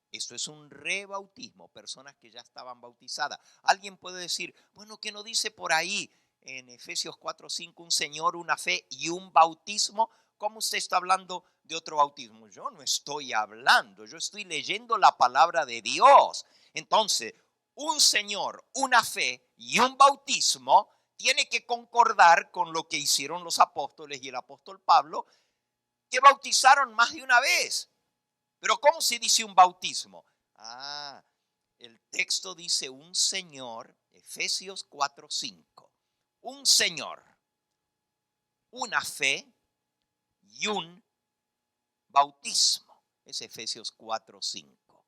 esto es un rebautismo, personas que ya estaban bautizadas. Alguien puede decir, bueno, ¿qué no dice por ahí en Efesios 4:5 un Señor, una fe y un bautismo? ¿Cómo usted está hablando de otro bautismo? Yo no estoy hablando, yo estoy leyendo la palabra de Dios. Entonces, un Señor, una fe y un bautismo tiene que concordar con lo que hicieron los apóstoles y el apóstol Pablo, que bautizaron más de una vez. Pero ¿cómo se dice un bautismo? Ah, el texto dice un Señor, Efesios 4:5. Un Señor, una fe y un bautismo. Es Efesios 4:5.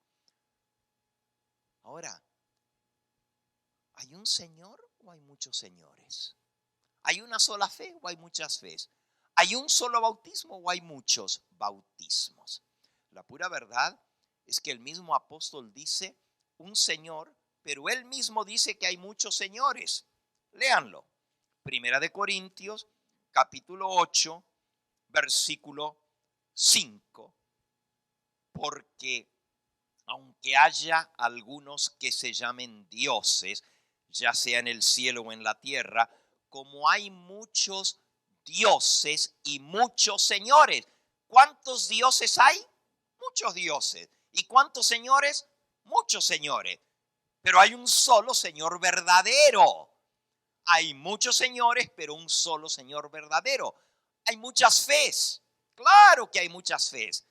Ahora, ¿hay un Señor o hay muchos señores? ¿Hay una sola fe o hay muchas fees? ¿Hay un solo bautismo o hay muchos bautismos? La pura verdad es que el mismo apóstol dice un Señor, pero él mismo dice que hay muchos señores. Léanlo. Primera de Corintios, capítulo 8, versículo 5. Porque aunque haya algunos que se llamen dioses, ya sea en el cielo o en la tierra, como hay muchos dioses y muchos señores. ¿Cuántos dioses hay? Muchos dioses. ¿Y cuántos señores? Muchos señores. Pero hay un solo Señor verdadero. Hay muchos señores, pero un solo Señor verdadero. Hay muchas fees. Claro que hay muchas fees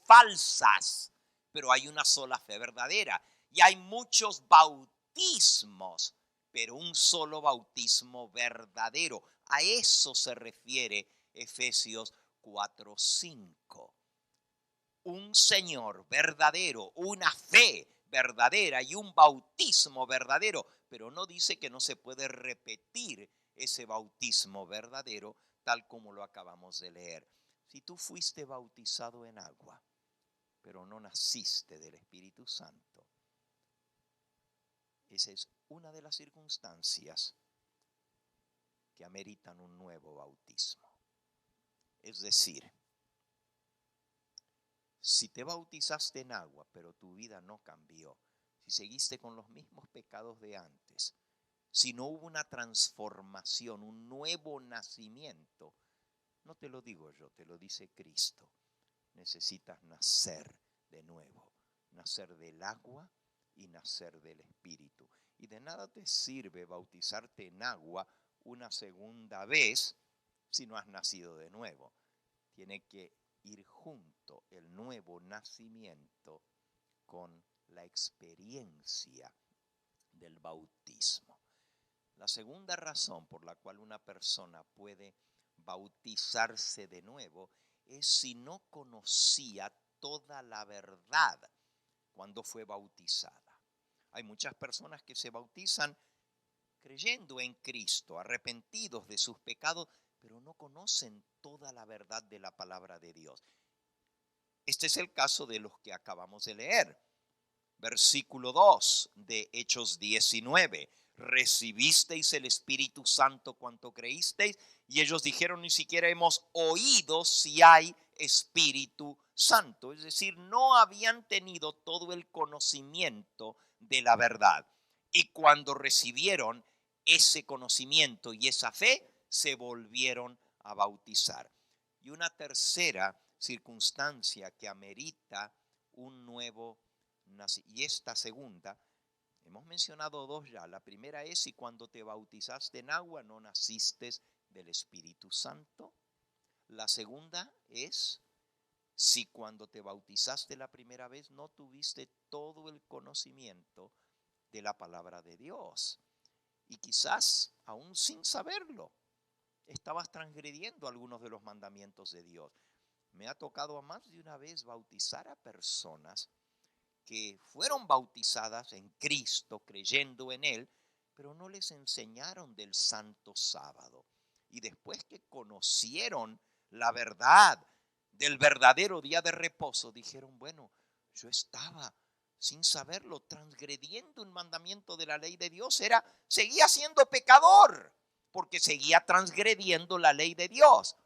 falsas, pero hay una sola fe verdadera. Y hay muchos bautismos, pero un solo bautismo verdadero. A eso se refiere Efesios 4:5. Un Señor verdadero, una fe verdadera y un bautismo verdadero, pero no dice que no se puede repetir ese bautismo verdadero tal como lo acabamos de leer. Si tú fuiste bautizado en agua, pero no naciste del Espíritu Santo, esa es una de las circunstancias que ameritan un nuevo bautismo. Es decir, si te bautizaste en agua, pero tu vida no cambió, si seguiste con los mismos pecados de antes, si no hubo una transformación, un nuevo nacimiento, no te lo digo yo, te lo dice Cristo. Necesitas nacer de nuevo, nacer del agua y nacer del Espíritu. Y de nada te sirve bautizarte en agua una segunda vez si no has nacido de nuevo. Tiene que ir junto el nuevo nacimiento con la experiencia del bautismo. La segunda razón por la cual una persona puede bautizarse de nuevo es si no conocía toda la verdad cuando fue bautizada. Hay muchas personas que se bautizan creyendo en Cristo, arrepentidos de sus pecados, pero no conocen toda la verdad de la palabra de Dios. Este es el caso de los que acabamos de leer. Versículo 2 de Hechos 19. Recibisteis el Espíritu Santo cuanto creísteis, y ellos dijeron, ni siquiera hemos oído si hay Espíritu Santo. Es decir, no habían tenido todo el conocimiento de la verdad. Y cuando recibieron ese conocimiento y esa fe, se volvieron a bautizar. Y una tercera circunstancia que amerita un nuevo nacimiento, y esta segunda, hemos mencionado dos ya. La primera es si cuando te bautizaste en agua no naciste del Espíritu Santo. La segunda es si cuando te bautizaste la primera vez no tuviste todo el conocimiento de la palabra de Dios. Y quizás, aún sin saberlo, estabas transgrediendo algunos de los mandamientos de Dios. Me ha tocado a más de una vez bautizar a personas que fueron bautizadas en Cristo, creyendo en Él, pero no les enseñaron del Santo Sábado. Y después que conocieron la verdad del verdadero día de reposo, dijeron, bueno, yo estaba sin saberlo, transgrediendo un mandamiento de la ley de Dios, seguía siendo pecador, porque seguía transgrediendo la ley de Dios.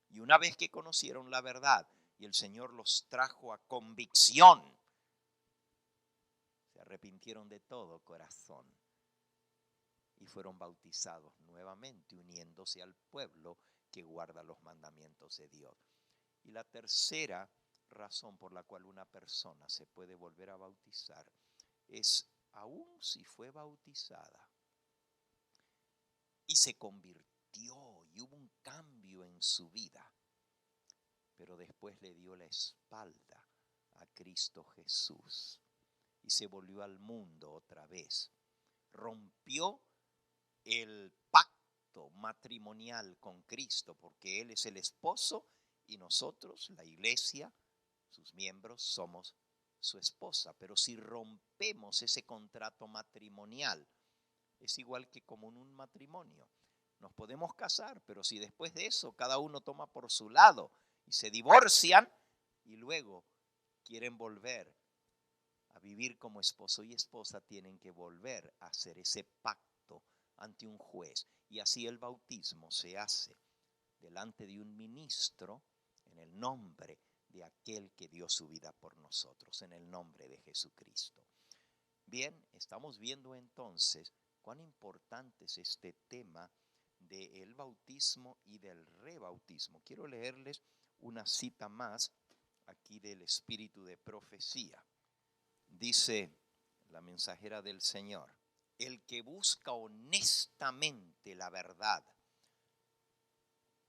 Y una vez que conocieron la verdad y el Señor los trajo a convicción, se arrepintieron de todo corazón y fueron bautizados nuevamente, uniéndose al pueblo que guarda los mandamientos de Dios. Y la tercera razón por la cual una persona se puede volver a bautizar es, aun si fue bautizada y se convirtió y hubo un cambio en su vida, pero después le dio la espalda a Cristo Jesús y se volvió al mundo otra vez. Rompió el pacto matrimonial con Cristo, porque Él es el esposo y nosotros, la iglesia, sus miembros, somos su esposa. Pero si rompemos ese contrato matrimonial, es igual que como en un matrimonio. Nos podemos casar, pero si después de eso cada uno toma por su lado y se divorcian y luego quieren volver a vivir como esposo y esposa, tienen que volver a hacer ese pacto ante un juez. Y así el bautismo se hace delante de un ministro en el nombre de aquel que dio su vida por nosotros, en el nombre de Jesucristo. Bien, estamos viendo entonces cuán importante es este tema del bautismo y del rebautismo. Quiero leerles una cita más aquí del espíritu de profecía. Dice la mensajera del Señor: el que busca honestamente la verdad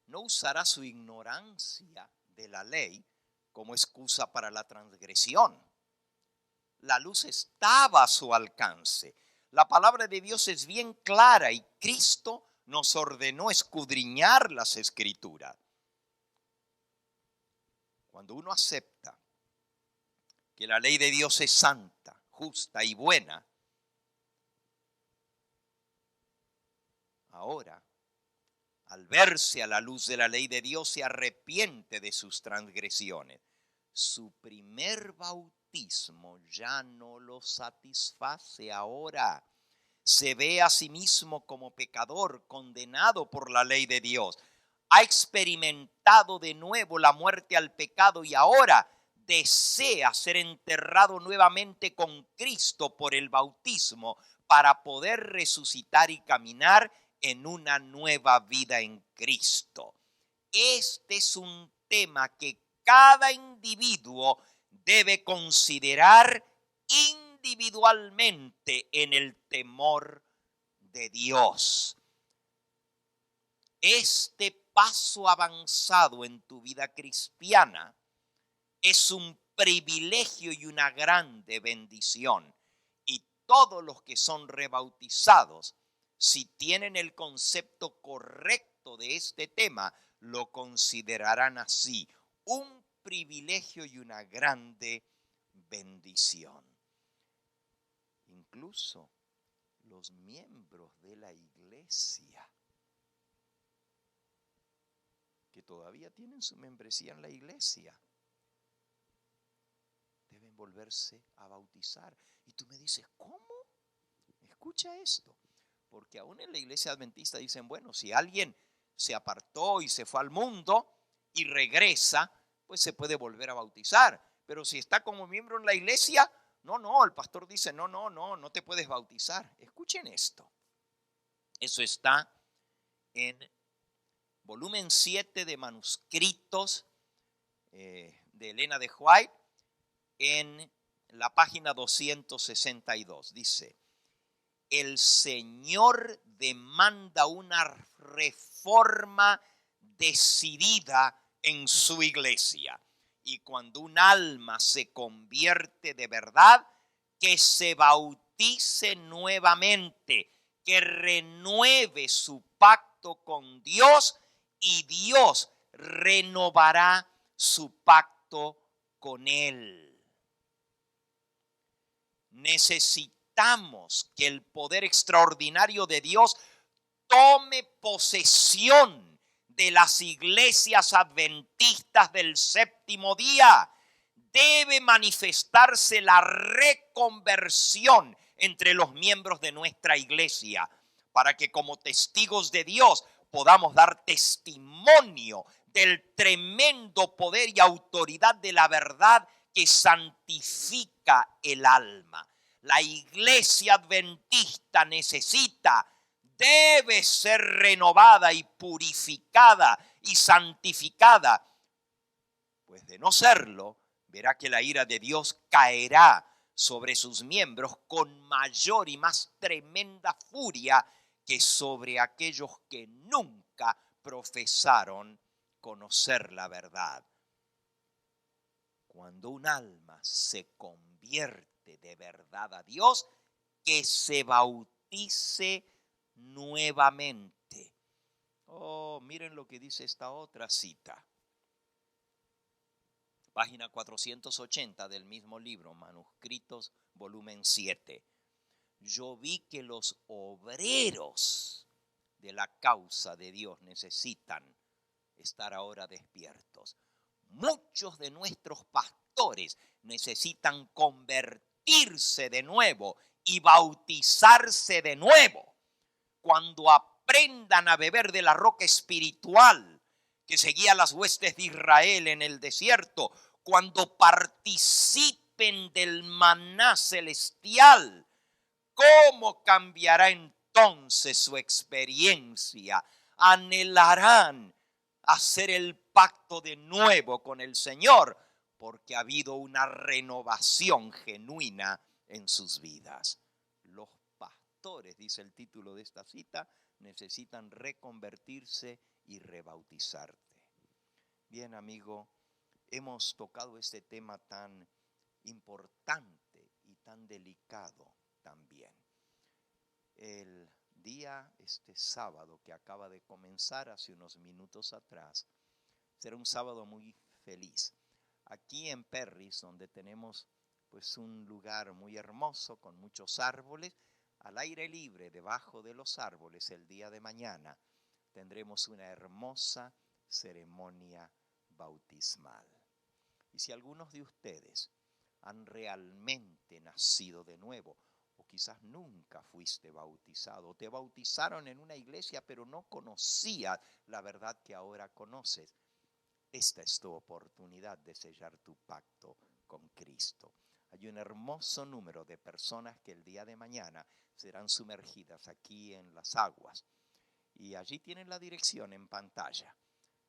no usará su ignorancia de la ley como excusa para la transgresión. La luz estaba a su alcance. La palabra de Dios es bien clara y Cristo nos ordenó escudriñar las Escrituras. Cuando uno acepta que la ley de Dios es santa, justa y buena, ahora, al verse a la luz de la ley de Dios, se arrepiente de sus transgresiones. Su primer bautismo ya no lo satisface ahora. Se ve a sí mismo como pecador, condenado por la ley de Dios. Ha experimentado de nuevo la muerte al pecado y ahora desea ser enterrado nuevamente con Cristo por el bautismo para poder resucitar y caminar en una nueva vida en Cristo. Este es un tema que cada individuo debe considerar individualmente en el temor de Dios. Este paso avanzado en tu vida cristiana es un privilegio y una grande bendición. Y todos los que son rebautizados, si tienen el concepto correcto de este tema, lo considerarán así, un privilegio y una grande bendición. Incluso los miembros de la iglesia que todavía tienen su membresía en la iglesia deben volverse a bautizar. Y tú me dices, ¿cómo? Escucha esto. Porque aún en la iglesia adventista dicen, bueno, si alguien se apartó y se fue al mundo y regresa, pues se puede volver a bautizar. Pero si está como miembro en la iglesia, no, el pastor dice, no te puedes bautizar. Escuchen esto. Eso está en volumen 7 de manuscritos de Elena de White, en la página 262. Dice: el Señor demanda una reforma decidida en su iglesia. Y cuando un alma se convierte de verdad, que se bautice nuevamente, que renueve su pacto con Dios y Dios renovará su pacto con él. Necesitamos que el poder extraordinario de Dios tome posesión de las iglesias adventistas del séptimo día. Debe manifestarse la reconversión entre los miembros de nuestra iglesia para que como testigos de Dios podamos dar testimonio del tremendo poder y autoridad de la verdad que santifica el alma. La iglesia adventista debe ser renovada y purificada y santificada, pues de no serlo, verá que la ira de Dios caerá sobre sus miembros con mayor y más tremenda furia que sobre aquellos que nunca profesaron conocer la verdad. cuando un alma se convierte de verdad a Dios, que se bautice nuevamente. Oh, miren lo que dice esta otra cita. Página 480 del mismo libro, Manuscritos, volumen 7. Yo vi que los obreros de la causa de Dios necesitan estar ahora despiertos. Muchos de nuestros pastores necesitan convertirse de nuevo y bautizarse de nuevo. Cuando aprendan a beber de la roca espiritual que seguía las huestes de Israel en el desierto, cuando participen del maná celestial, ¿cómo cambiará entonces su experiencia? Anhelarán hacer el pacto de nuevo con el Señor, porque ha habido una renovación genuina en sus vidas. Los pastores, dice el título de esta cita, necesitan reconvertirse y rebautizarte. Bien, amigo, hemos tocado este tema tan importante y tan delicado también. El día, este sábado que acaba de comenzar hace unos minutos atrás, será un sábado muy feliz. Aquí en Perris, donde tenemos pues un lugar muy hermoso con muchos árboles, al aire libre, debajo de los árboles, el día de mañana tendremos una hermosa ceremonia bautismal. Y si algunos de ustedes han realmente nacido de nuevo, o quizás nunca fuiste bautizado, o te bautizaron en una iglesia pero no conocías la verdad que ahora conoces, esta es tu oportunidad de sellar tu pacto con Cristo. Hay un hermoso número de personas que el día de mañana serán sumergidas aquí en las aguas. Y allí tienen la dirección en pantalla.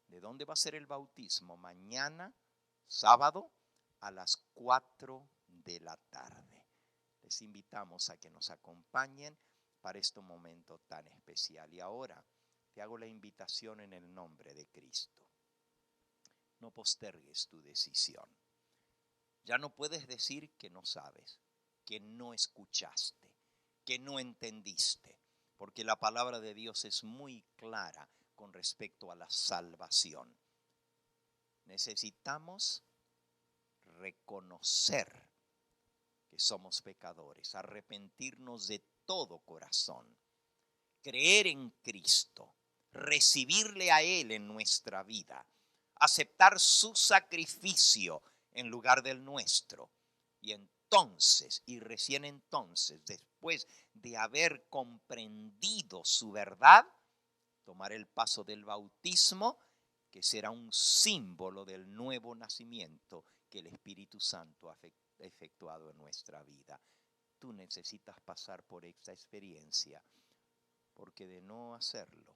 ¿De dónde va a ser el bautismo? Mañana, sábado, a las 4 de la tarde. Les invitamos a que nos acompañen para este momento tan especial. Y ahora te hago la invitación en el nombre de Cristo. No postergues tu decisión. Ya no puedes decir que no sabes, que no escuchaste, que no entendiste, porque la palabra de Dios es muy clara con respecto a la salvación. Necesitamos reconocer que somos pecadores, arrepentirnos de todo corazón, creer en Cristo, recibirle a Él en nuestra vida, aceptar su sacrificio en lugar del nuestro. Y entonces, y recién entonces, después de haber comprendido su verdad, tomar el paso del bautismo, que será un símbolo del nuevo nacimiento que el Espíritu Santo ha efectuado en nuestra vida. Tú necesitas pasar por esta experiencia, porque de no hacerlo,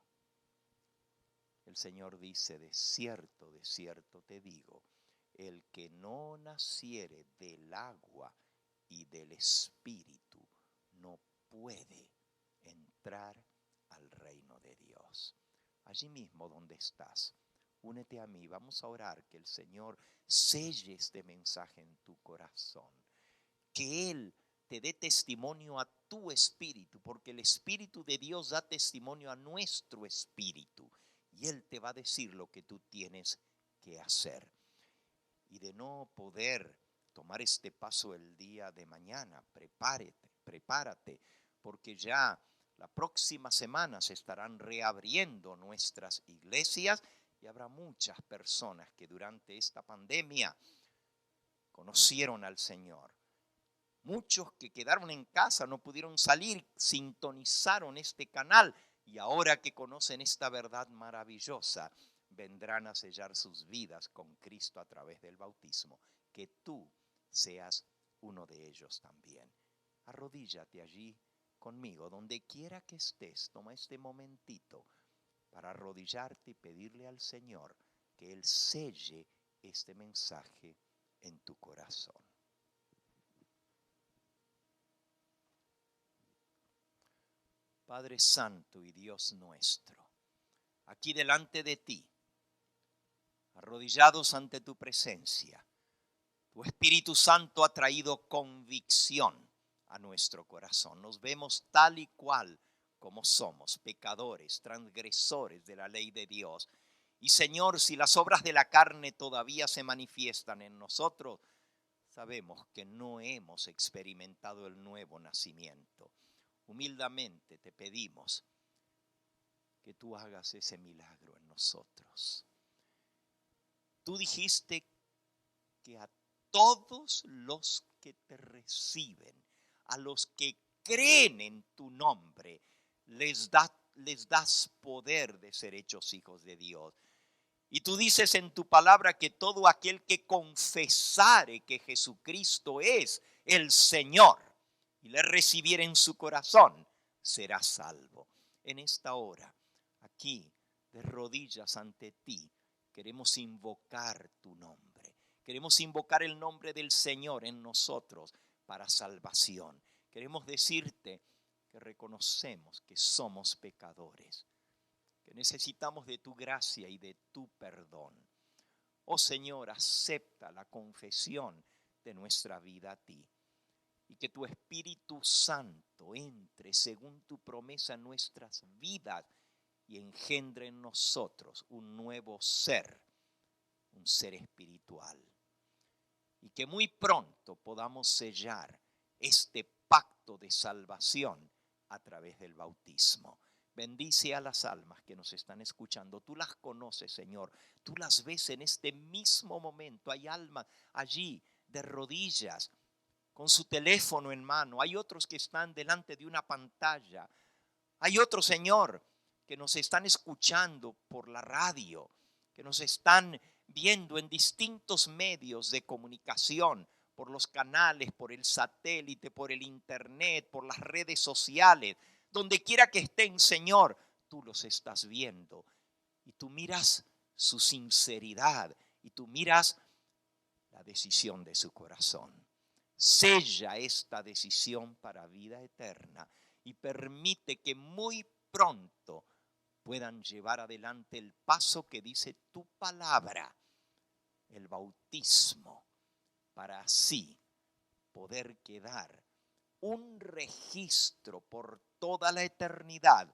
el Señor dice, de cierto te digo, el que no naciere del agua y del Espíritu no puede entrar al reino de Dios. Allí mismo donde estás, únete a mí, vamos a orar que el Señor selle este mensaje en tu corazón, que Él te dé testimonio a tu espíritu, porque el Espíritu de Dios da testimonio a nuestro espíritu, y Él te va a decir lo que tú tienes que hacer. Y de no poder tomar este paso el día de mañana, prepárate, porque ya la próxima semana se estarán reabriendo nuestras iglesias y habrá muchas personas que durante esta pandemia conocieron al Señor. Muchos que quedaron en casa, no pudieron salir, sintonizaron este canal y ahora que conocen esta verdad maravillosa, vendrán a sellar sus vidas con Cristo a través del bautismo. Que tú seas uno de ellos también. Arrodíllate allí conmigo, donde quiera que estés, toma este momentito para arrodillarte y pedirle al Señor que Él selle este mensaje en tu corazón. Padre Santo y Dios nuestro, aquí delante de ti, arrodillados ante tu presencia, Tu Espíritu Santo ha traído convicción a nuestro corazón. Nos vemos tal y cual como somos, pecadores, transgresores de la ley de Dios. Y Señor, si las obras de la carne todavía se manifiestan en nosotros, sabemos que no hemos experimentado el nuevo nacimiento. Humildemente te pedimos que tú hagas ese milagro en nosotros. Tú dijiste que a todos los que te reciben, a los que creen en tu nombre, les das poder de ser hechos hijos de Dios. Y tú dices en tu palabra que todo aquel que confesare que Jesucristo es el Señor y le recibiere en su corazón, será salvo. En esta hora, aquí, de rodillas ante ti, queremos invocar tu nombre. Queremos invocar el nombre del Señor en nosotros para salvación. Queremos decirte que reconocemos que somos pecadores, que necesitamos de tu gracia y de tu perdón. Oh Señor, acepta la confesión de nuestra vida a ti y que tu Espíritu Santo entre según tu promesa en nuestras vidas y engendre en nosotros un nuevo ser, un ser espiritual. Y que muy pronto podamos sellar este pacto de salvación a través del bautismo. Bendice a las almas que nos están escuchando. Tú las conoces, Señor. Tú las ves en este mismo momento. Hay almas allí de rodillas, con su teléfono en mano. Hay otros que están delante de una pantalla. Hay otros, Señor, que nos están escuchando por la radio, que nos están viendo en distintos medios de comunicación, por los canales, por el satélite, por el internet, por las redes sociales. Donde quiera que estén, Señor, tú los estás viendo. Y tú miras su sinceridad y tú miras la decisión de su corazón. Sella esta decisión para vida eterna y permite que muy pronto puedan llevar adelante el paso que dice tu palabra, el bautismo, para así poder quedar un registro por toda la eternidad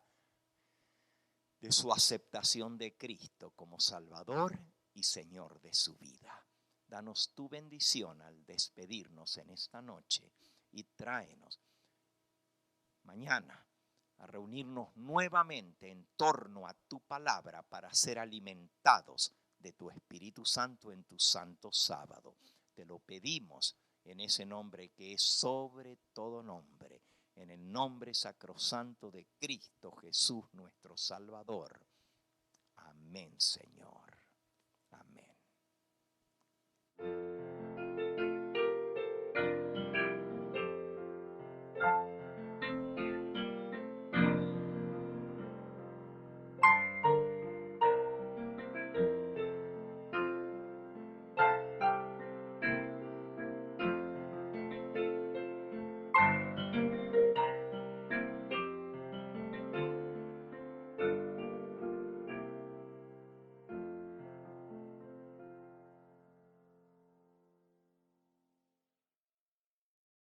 de su aceptación de Cristo como Salvador y Señor de su vida. Danos tu bendición al despedirnos en esta noche y tráenos mañana a reunirnos nuevamente en torno a tu palabra para ser alimentados de tu Espíritu Santo en tu santo sábado. Te lo pedimos en ese nombre que es sobre todo nombre, en el nombre sacrosanto de Cristo Jesús nuestro Salvador. Amén, Señor.